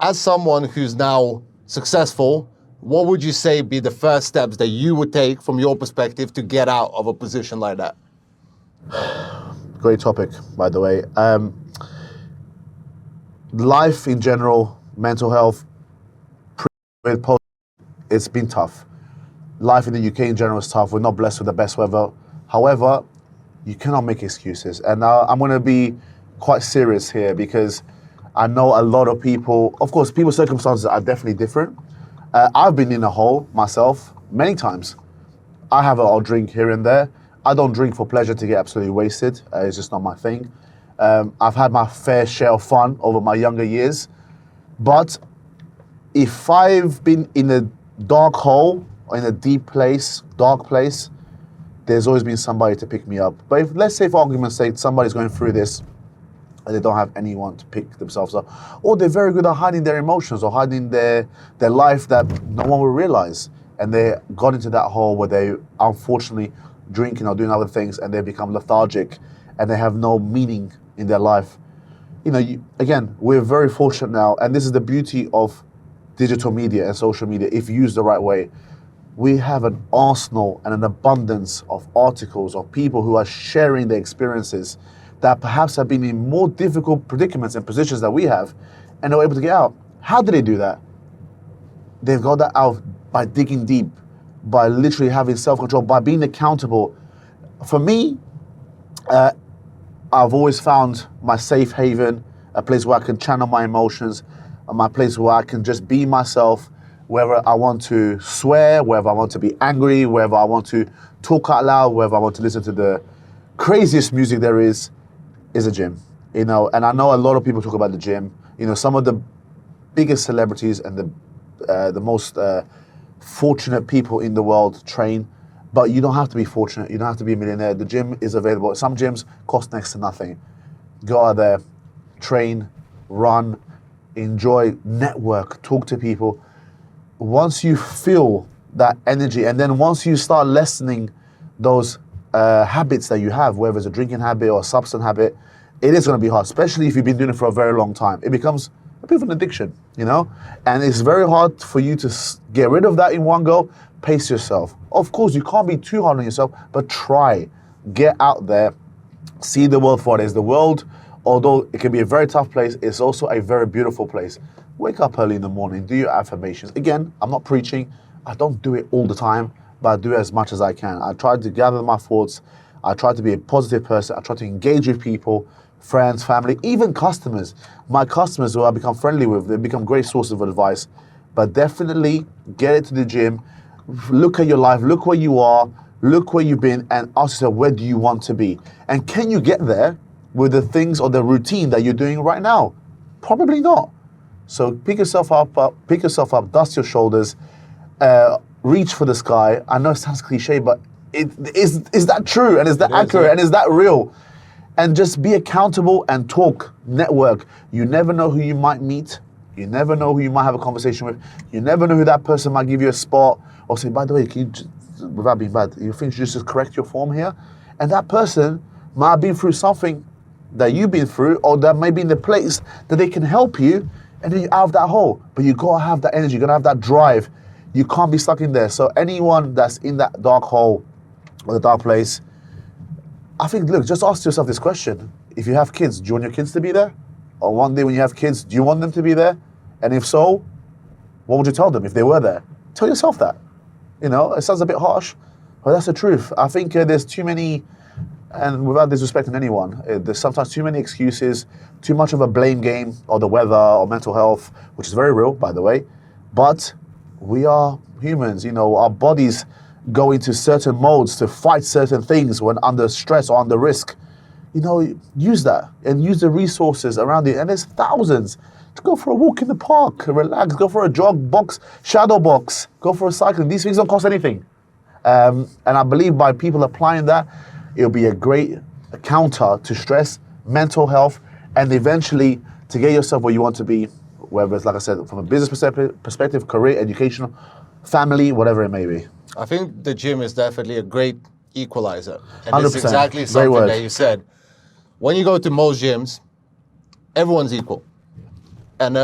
As someone who's now successful, what would you say be the first steps that you would take from your perspective to get out of a position like that? Great topic, by the way. Life in general, mental health, with post, it's been tough. Life in the UK in general is tough. We're not blessed with the best weather. However, you cannot make excuses. And I'm going to be quite serious here because I know a lot of people, of course, people's circumstances are definitely different. I've been in a hole myself many times. I have an odd drink here and there. I don't drink for pleasure to get absolutely wasted. It's just not my thing. I've had my fair share of fun over my younger years. But if I've been in a dark hole, or in a deep place, dark place, there's always been somebody to pick me up. But if, let's say for argument's sake, somebody's going through this and they don't have anyone to pick themselves up, or they're very good at hiding their emotions or hiding their life that no one will realize, and they got into that hole where they unfortunately drinking or doing other things and they become lethargic and they have no meaning in their life. You know, again, we're very fortunate now, and this is the beauty of digital media and social media, if used the right way. We have an arsenal and an abundance of articles of people who are sharing their experiences that perhaps have been in more difficult predicaments and positions that we have, and they're able to get out. How did they do that? They've got that out by digging deep, by literally having self-control, by being accountable. For me, I've always found my safe haven, a place where I can channel my emotions, my place where I can just be myself, wherever I want to swear, wherever I want to be angry, wherever I want to talk out loud, wherever I want to listen to the craziest music there is a gym. You know, and I know a lot of people talk about the gym. You know, some of the biggest celebrities and the most fortunate people in the world train, but you don't have to be fortunate. You don't have to be a millionaire. The gym is available. Some gyms cost next to nothing. Go out there, train, run, enjoy, network, talk to people. Once you feel that energy, and then once you start lessening those habits that you have, whether it's a drinking habit or a substance habit, it is going to be hard, especially if you've been doing it for a very long time. It becomes a bit of an addiction, you know? And it's very hard for you to get rid of that in one go. Pace yourself. Of course, you can't be too hard on yourself, but try. Get out there, see the world for what it is. The world, although it can be a very tough place, it's also a very beautiful place. Wake up early in the morning, do your affirmations. Again, I'm not preaching. I don't do it all the time, but I do it as much as I can. I try to gather my thoughts. I try to be a positive person. I try to engage with people, friends, family, even customers. My customers who I become friendly with, they become great sources of advice. But definitely get it to the gym. Look at your life. Look where you are. Look where you've been, and ask yourself, where do you want to be? And can you get there with the things or the routine that you're doing right now? Probably not. So pick yourself up, dust your shoulders, reach for the sky. I know it sounds cliche, but is that true? And is that accurate? And is that real? and just be accountable and talk, network. You never know who you might meet. You never know who you might have a conversation with. You never know who that person might give you a spot or say, by the way, can you just, without being bad, you think you just correct your form here? And that person might have been through something that you've been through, or that may be in the place that they can help you, and then you're out of that hole. But you gotta have that energy, you gotta have that drive. You can't be stuck in there. So anyone that's in that dark hole or the dark place, I think, look, just ask yourself this question. If you have kids, do you want your kids to be there? Or one day when you have kids, do you want them to be there? And if so, what would you tell them if they were there? Tell yourself that. You know, it sounds a bit harsh, but that's the truth. I think there's too many, and without disrespecting anyone, there's sometimes too many excuses, too much of a blame game, or the weather, or mental health, which is very real, by the way. But we are humans, you know, our bodies go into certain modes to fight certain things when under stress or under risk. You know, use that and use the resources around it. And there's thousands. To go for a walk in the park, relax, go for a jog, box, shadow box, go for a cycling. These things don't cost anything. And I believe by people applying that, it'll be a great counter to stress, mental health, and eventually to get yourself where you want to be, whether it's, like I said, from a business perspective, career, educational, family, whatever it may be. I think the gym is definitely a great equalizer. And 100%. it's exactly something that you said. When you go to most gyms, everyone's equal. And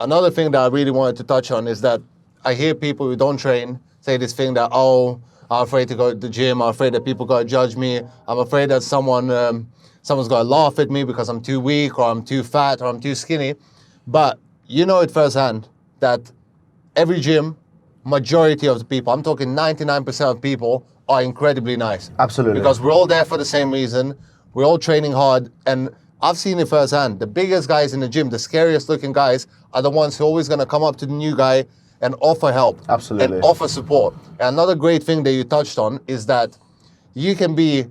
another thing that I really wanted to touch on is that I hear people who don't train say this thing that, oh, I'm afraid to go to the gym. I'm afraid that people going to judge me. I'm afraid that someone's going to laugh at me because I'm too weak or I'm too fat or I'm too skinny. But you know it firsthand that every gym, majority of the people, I'm talking 99% of people, are incredibly nice. Absolutely. Because we're all there for the same reason. We're all training hard. And I've seen it firsthand. The biggest guys in the gym, the scariest looking guys, are the ones who are always going to come up to the new guy and offer help. Absolutely. And offer support. And another great thing that you touched on is that you can be,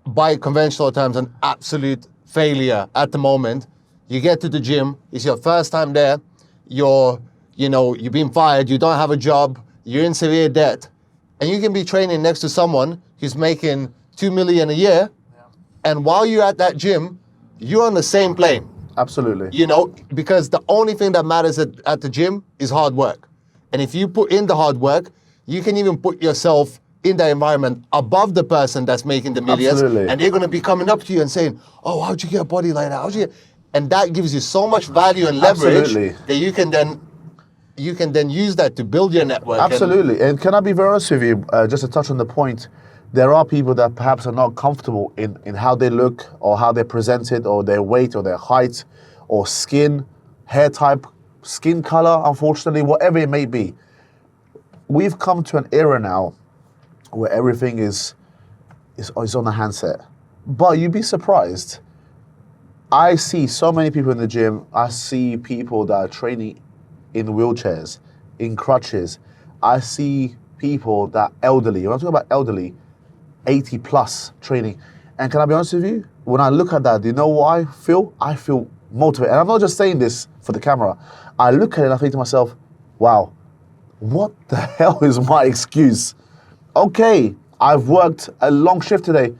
by conventional terms, an absolute failure at the moment. You get to the gym, it's your first time there, you've been fired, you don't have a job, you're in severe debt, and you can be training next to someone who's making $2 million a year, and while you're at that gym, you're on the same plane. Absolutely. You know, because the only thing that matters at the gym is hard work. And if you put in the hard work, you can even put yourself in the environment above the person that's making the millions. Absolutely. And they're going to be coming up to you and saying, oh, how'd you get a body like that? And that gives you so much value and leverage Absolutely. that you can then use that to build your network. Absolutely. And can I be very honest with you, just to touch on the point, there are people that perhaps are not comfortable in how they look or how they're presented or their weight or their height or skin, hair type, skin color, unfortunately, whatever it may be. We've come to an era now where everything is on a handset. But you'd be surprised. I see so many people in the gym. I see people that are training in wheelchairs, in crutches. I see people that are elderly. When I talk about elderly, 80 plus training. And can I be honest with you? When I look at that, do you know what I feel? I feel motivated. And I'm not just saying this for the camera. I look at it and I think to myself, wow, what the hell is my excuse? Okay, I've worked a long shift today,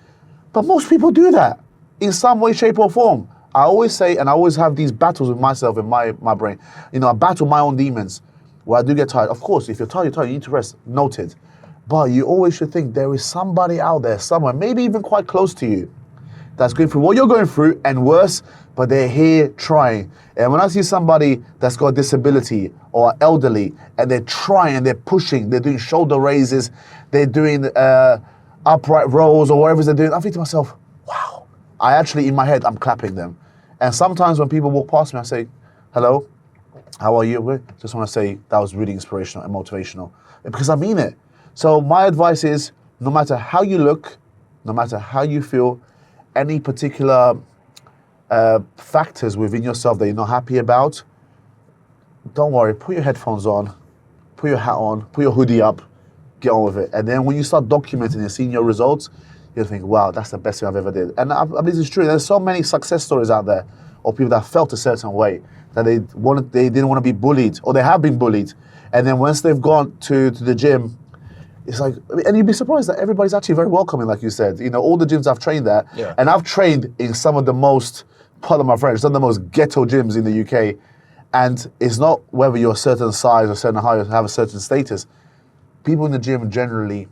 but most people do that in some way, shape or form. I always say, and I always have these battles with myself in my brain. You know, I battle my own demons where I do get tired. Of course, if you're tired, you need to rest, noted. But you always should think there is somebody out there somewhere, maybe even quite close to you, that's going through what you're going through and worse, but they're here trying. And when I see somebody that's got a disability or elderly and they're trying, they're pushing, they're doing shoulder raises, they're doing upright rows or whatever they're doing, I think to myself, wow. I actually, in my head, I'm clapping them. And sometimes when people walk past me, I say, hello, how are you? Just want to say that was really inspirational and motivational because I mean it. So my advice is, no matter how you look, no matter how you feel, any particular factors within yourself that you're not happy about, don't worry, put your headphones on, put your hat on, put your hoodie up, get on with it. And then when you start documenting and seeing your results, you'll think, wow, that's the best thing I've ever did. And I believe it's true. There's so many success stories out there of people that felt a certain way, that they didn't want to be bullied, or they have been bullied. And then once they've gone to the gym, it's like, and you'd be surprised that everybody's actually very welcoming, like you said. You know, all the gyms I've trained at, and I've trained in some of the most, pardon my French, some of the most ghetto gyms in the UK. And it's not whether you're a certain size or certain height or have a certain status. People in the gym generally,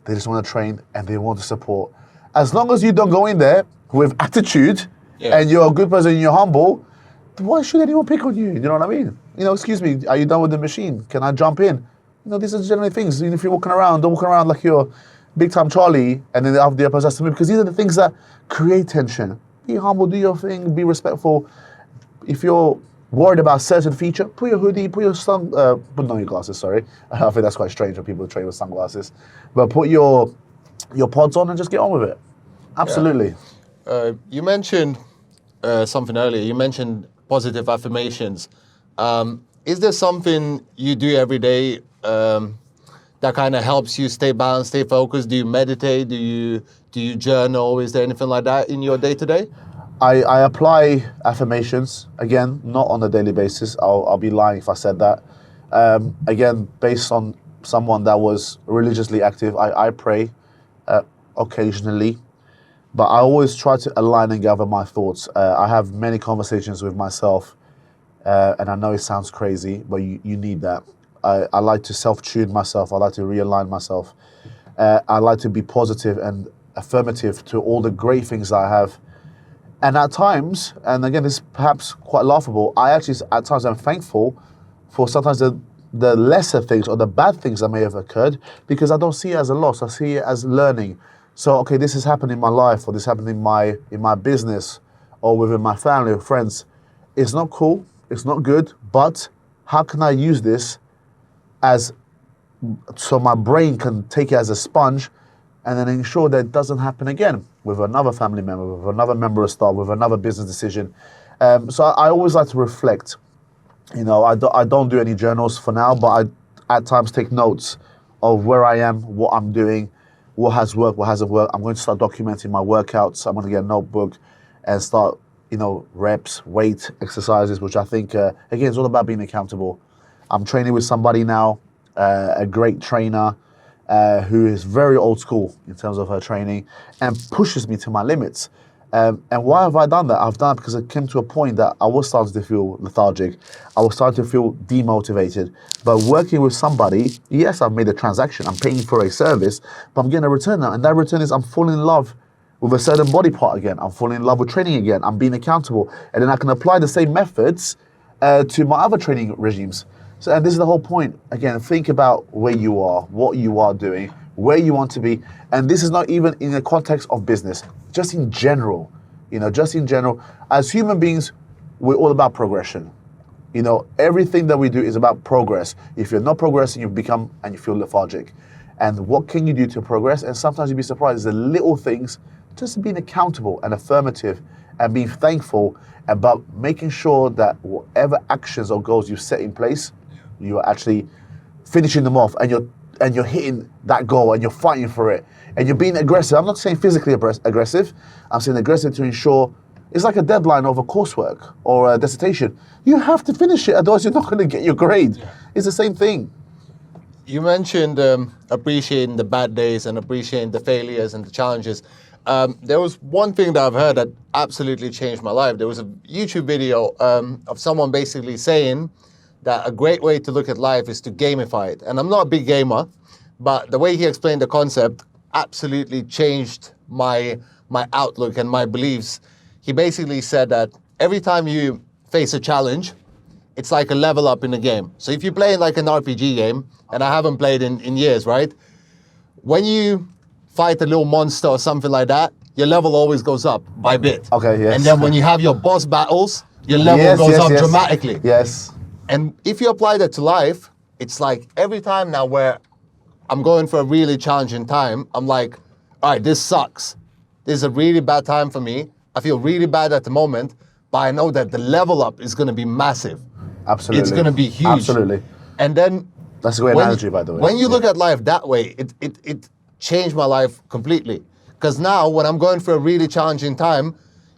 they just want to train and they want to support. As long as you don't go in there with attitude and you're a good person and you're humble, why should anyone pick on you? You know what I mean? You know, excuse me, are you done with the machine? Can I jump in? You know, these are generally things. Even if you're walking around, don't walk around like you're big time Charlie and then the other person has to move, because these are the things that create tension. Be humble, do your thing, be respectful. If you're worried about a certain feature, put your hoodie, put your put on your glasses, sorry. I think that's quite strange when people train with sunglasses. But put your pods on and just get on with it. Absolutely. You mentioned something earlier. You mentioned positive affirmations. Is there something you do every day that kind of helps you stay balanced, stay focused? Do you meditate? Do you journal? Is there anything like that in your day-to-day? I apply affirmations, again, not on a daily basis. I'll be lying if I said that. Again, based on someone that was religiously active, I pray occasionally, but I always try to align and gather my thoughts. I have many conversations with myself, and I know it sounds crazy, but you need that. I like to self-tune myself. I like to realign myself. I like to be positive and affirmative to all the great things that I have. And at times, and again, this is perhaps quite laughable, I actually, at times, I'm thankful for sometimes the lesser things or the bad things that may have occurred, because I don't see it as a loss. I see it as learning. So, okay, this has happened in my life, or this happened in my business, or within my family or friends. It's not cool. It's not good. But how can I use this so my brain can take it as a sponge, and then ensure that it doesn't happen again with another family member, with another member of staff, with another business decision. So I always like to reflect. You know, I don't do any journals for now, but I at times take notes of where I am, what I'm doing, what has worked, what hasn't worked. I'm going to start documenting my workouts. I'm going to get a notebook and start, reps, weight, exercises, which I think, again, it's all about being accountable. I'm training with somebody now, a great trainer, who is very old school in terms of her training and pushes me to my limits. And why have I done that? I've done it because it came to a point that I was starting to feel lethargic. I was starting to feel demotivated. But working with somebody, yes, I've made a transaction. I'm paying for a service, but I'm getting a return now. And that return is I'm falling in love with a certain body part again. I'm falling in love with training again. I'm being accountable. And then I can apply the same methods to my other training regimes. So, and this is the whole point. Again, think about where you are, what you are doing, where you want to be. And this is not even in the context of business, just in general. Just in general. As human beings, we're all about progression. Everything that we do is about progress. If you're not progressing, you become and you feel lethargic. And what can you do to progress? And sometimes you'd be surprised, the little things, just being accountable and affirmative and being thankful about making sure that whatever actions or goals you set in place, you are actually finishing them off, and you're hitting that goal and you're fighting for it and you're being aggressive. I'm not saying physically aggressive. I'm saying aggressive to ensure it's like a deadline of a coursework or a dissertation. You have to finish it, otherwise you're not going to get your grade. Yeah. It's the same thing. You mentioned appreciating the bad days and appreciating the failures and the challenges. There was one thing that I've heard that absolutely changed my life. There was a YouTube video of someone basically saying that a great way to look at life is to gamify it. And I'm not a big gamer, but the way he explained the concept absolutely changed my outlook and my beliefs. He basically said that every time you face a challenge, it's like a level up in the game. So if you play in like an RPG game, and I haven't played in years, right? When you fight a little monster or something like that, your level always goes up by a bit. Okay, yes. And then when you have your boss battles, your level goes up dramatically. Yes. And if you apply that to life, it's like every time now where I'm going for a really challenging time, I'm like, all right, this sucks. This is a really bad time for me. I feel really bad at the moment, but I know that the level up is going to be massive. Absolutely. It's going to be huge. Absolutely. And then that's a great analogy, by the way. When you look at life that way, it changed my life completely. Because now when I'm going for a really challenging time,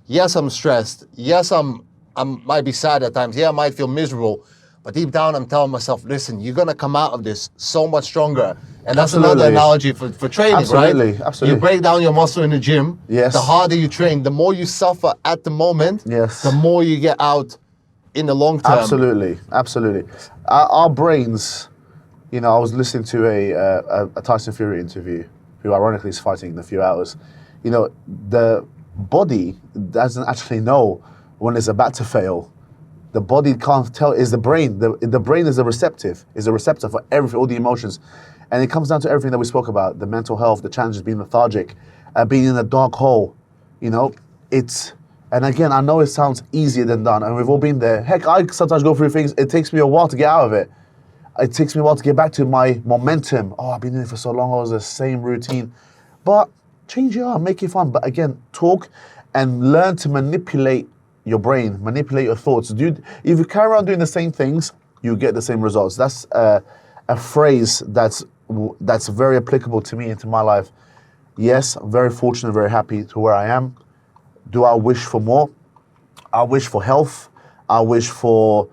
yes, I'm stressed. Yes, I might be sad at times. Yeah, I might feel miserable. But deep down, I'm telling myself, listen, you're going to come out of this so much stronger And that's another analogy for training, Absolutely, right? absolutely. You break down your muscle in the gym. Yes. The harder you train, the more you suffer at the moment, Yes. the more you get out in the long term. Absolutely, absolutely. Our brains, you know, I was listening to a Tyson Fury interview, who ironically is fighting in a few hours. You know, the body doesn't actually know when it's about to fail. The body can't tell. It's the brain. The brain is a receptor for everything, all the emotions. And it comes down to everything that we spoke about, the mental health, the challenges, being lethargic, being in a dark hole. You know, and again, I know it sounds easier than done, and we've all been there. Heck, I sometimes go through things, it takes me a while to get out of it. It takes me a while to get back to my momentum. Oh, I've been doing it for so long, I was the same routine. But change it up, make it fun. But again, talk and learn to manipulate your brain, manipulate your thoughts. If you carry on doing the same things, you get the same results. That's a phrase that's very applicable to me, into my life. Yes, I'm very fortunate, very happy to where I am. Do I wish for more? I wish for health. I wish for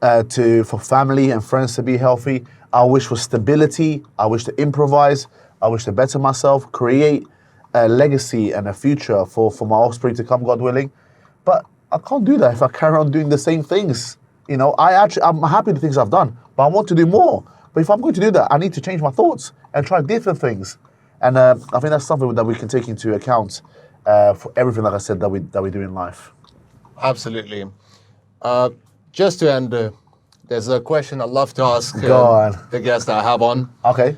family and friends to be healthy. I wish for stability. I wish to improvise. I wish to better myself, create a legacy and a future for my offspring to come, God willing. But I can't do that if I carry on doing the same things. You know, I'm happy with the things I've done, but I want to do more. But if I'm going to do that, I need to change my thoughts and try different things. And I think that's something that we can take into account for everything, like I said, that we do in life. Absolutely. Just to end, there's a question I'd love to ask the guests that I have on. Okay.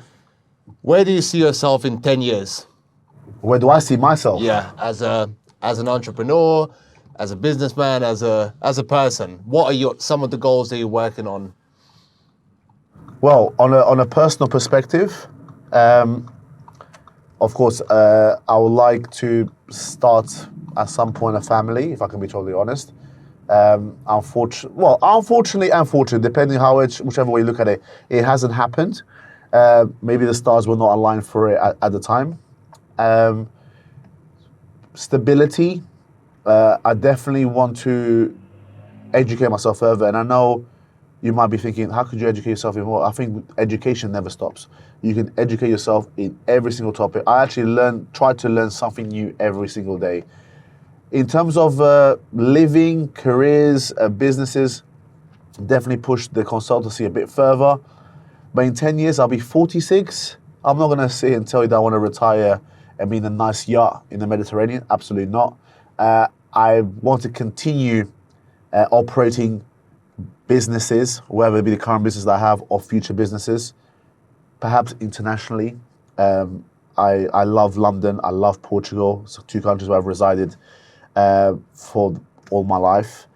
Where do you see yourself in 10 years? Where do I see myself? Yeah, as an entrepreneur, as a businessman, as a person. What are some of the goals that you're working on? Well, on a personal perspective, of course, I would like to start at some point a family, if I can be totally honest. Unfortunately, depending whichever way you look at it, it hasn't happened. Maybe the stars were not aligned for it at the time. Stability. I definitely want to educate myself further, and I know you might be thinking, how could you educate yourself even more? I think education never stops. You can educate yourself in every single topic. I actually try to learn something new every single day. In terms of living, careers, businesses, definitely push the consultancy a bit further. But in 10 years, I'll be 46. I'm not going to sit and tell you that I want to retire and be in a nice yacht in the Mediterranean. Absolutely not. I want to continue operating businesses, whether it be the current business that I have or future businesses, perhaps internationally. I love London. I love Portugal. So 2 countries where I've resided for all my life.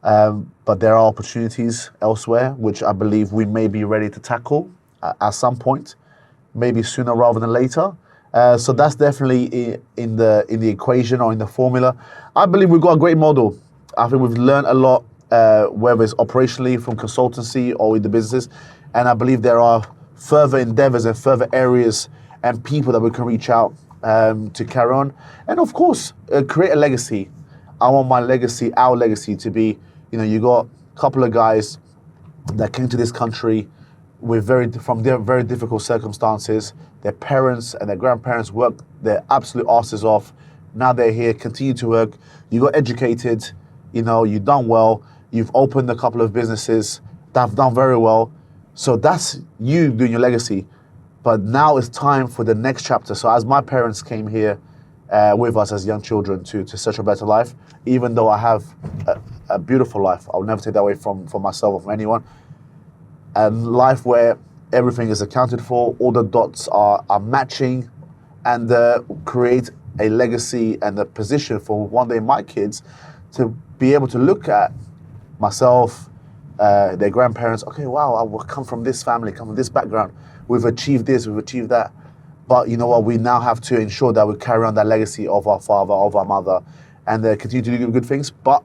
But there are opportunities elsewhere, which I believe we may be ready to tackle at some point, maybe sooner rather than later. So that's definitely in the equation or in the formula. I believe we've got a great model. I think we've learned a lot, whether it's operationally from consultancy or with the business. And I believe there are further endeavors and further areas and people that we can reach out to carry on. And of course, create a legacy. I want my legacy, our legacy, to be, you got a couple of guys that came to this country from their very difficult circumstances. Their parents and their grandparents worked their absolute asses off. Now they're here, continue to work. You got educated, you've done well. You've opened a couple of businesses that have done very well. So that's you doing your legacy. But now it's time for the next chapter. So as my parents came here with us as young children to such a better life, even though I have a beautiful life, I'll never take that away from myself or from anyone. And life where everything is accounted for, all the dots are matching, and create a legacy and a position for one day my kids to be able to look at myself, their grandparents. Okay, wow, I come from this family, come from this background. We've achieved this, we've achieved that. But you know what? We now have to ensure that we carry on that legacy of our father, of our mother, and continue to do good things. But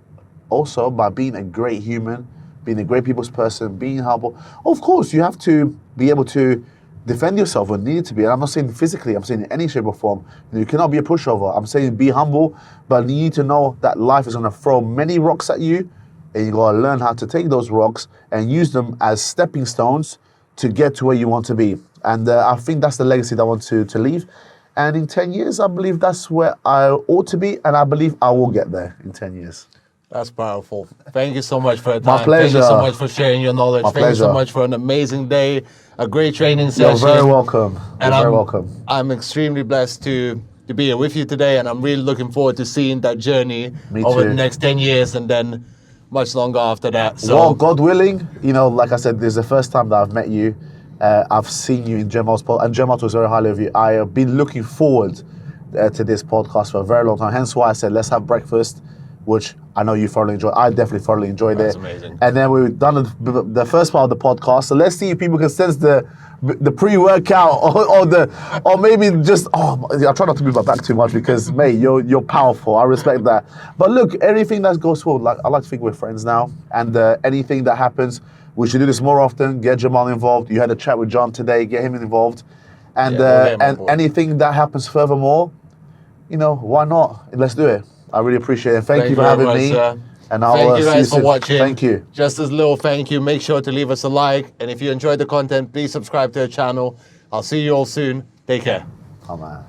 also by being a great human, being a great people's person, being humble. Of course, you have to be able to defend yourself when needed to be. And I'm not saying physically, I'm saying in any shape or form. You cannot be a pushover. I'm saying be humble, but you need to know that life is going to throw many rocks at you, and you got to learn how to take those rocks and use them as stepping stones to get to where you want to be. And I think that's the legacy that I want to leave. And in 10 years, I believe that's where I ought to be, and I believe I will get there in 10 years. That's powerful. Thank you so much for your time. My pleasure. Thank you so much for sharing your knowledge. My Thank you so pleasure. much for an amazing day, a great training session. You're very welcome. And You're very welcome. I'm extremely blessed to be here with you today, and I'm really looking forward to seeing that journey over the next 10 years and then much longer after that. So, well, God willing, like I said, this is the first time that I've met you. I've seen you in Jemal's podcast, and Jemal talks very highly of you. I have been looking forward to this podcast for a very long time. Hence why I said, let's have breakfast, which I know you thoroughly enjoy. I definitely thoroughly enjoyed That's it. amazing. And then we've done the first part of the podcast. So let's see if people can sense the pre-workout or maybe just, I try not to move my back too much because, mate, you're powerful. I respect that. But look, everything that goes forward, I like to think we're friends now. And anything that happens, we should do this more often. Get Jamal involved. You had a chat with John today. Get him involved. And anything that happens furthermore, why not? Let's do it. I really appreciate it. Thank you for having me. Sir. And I'll thank you see guys you for watching. Thank you. Just as a little thank you, make sure to leave us a like. And if you enjoyed the content, please subscribe to the channel. I'll see you all soon. Take care. Oh, man.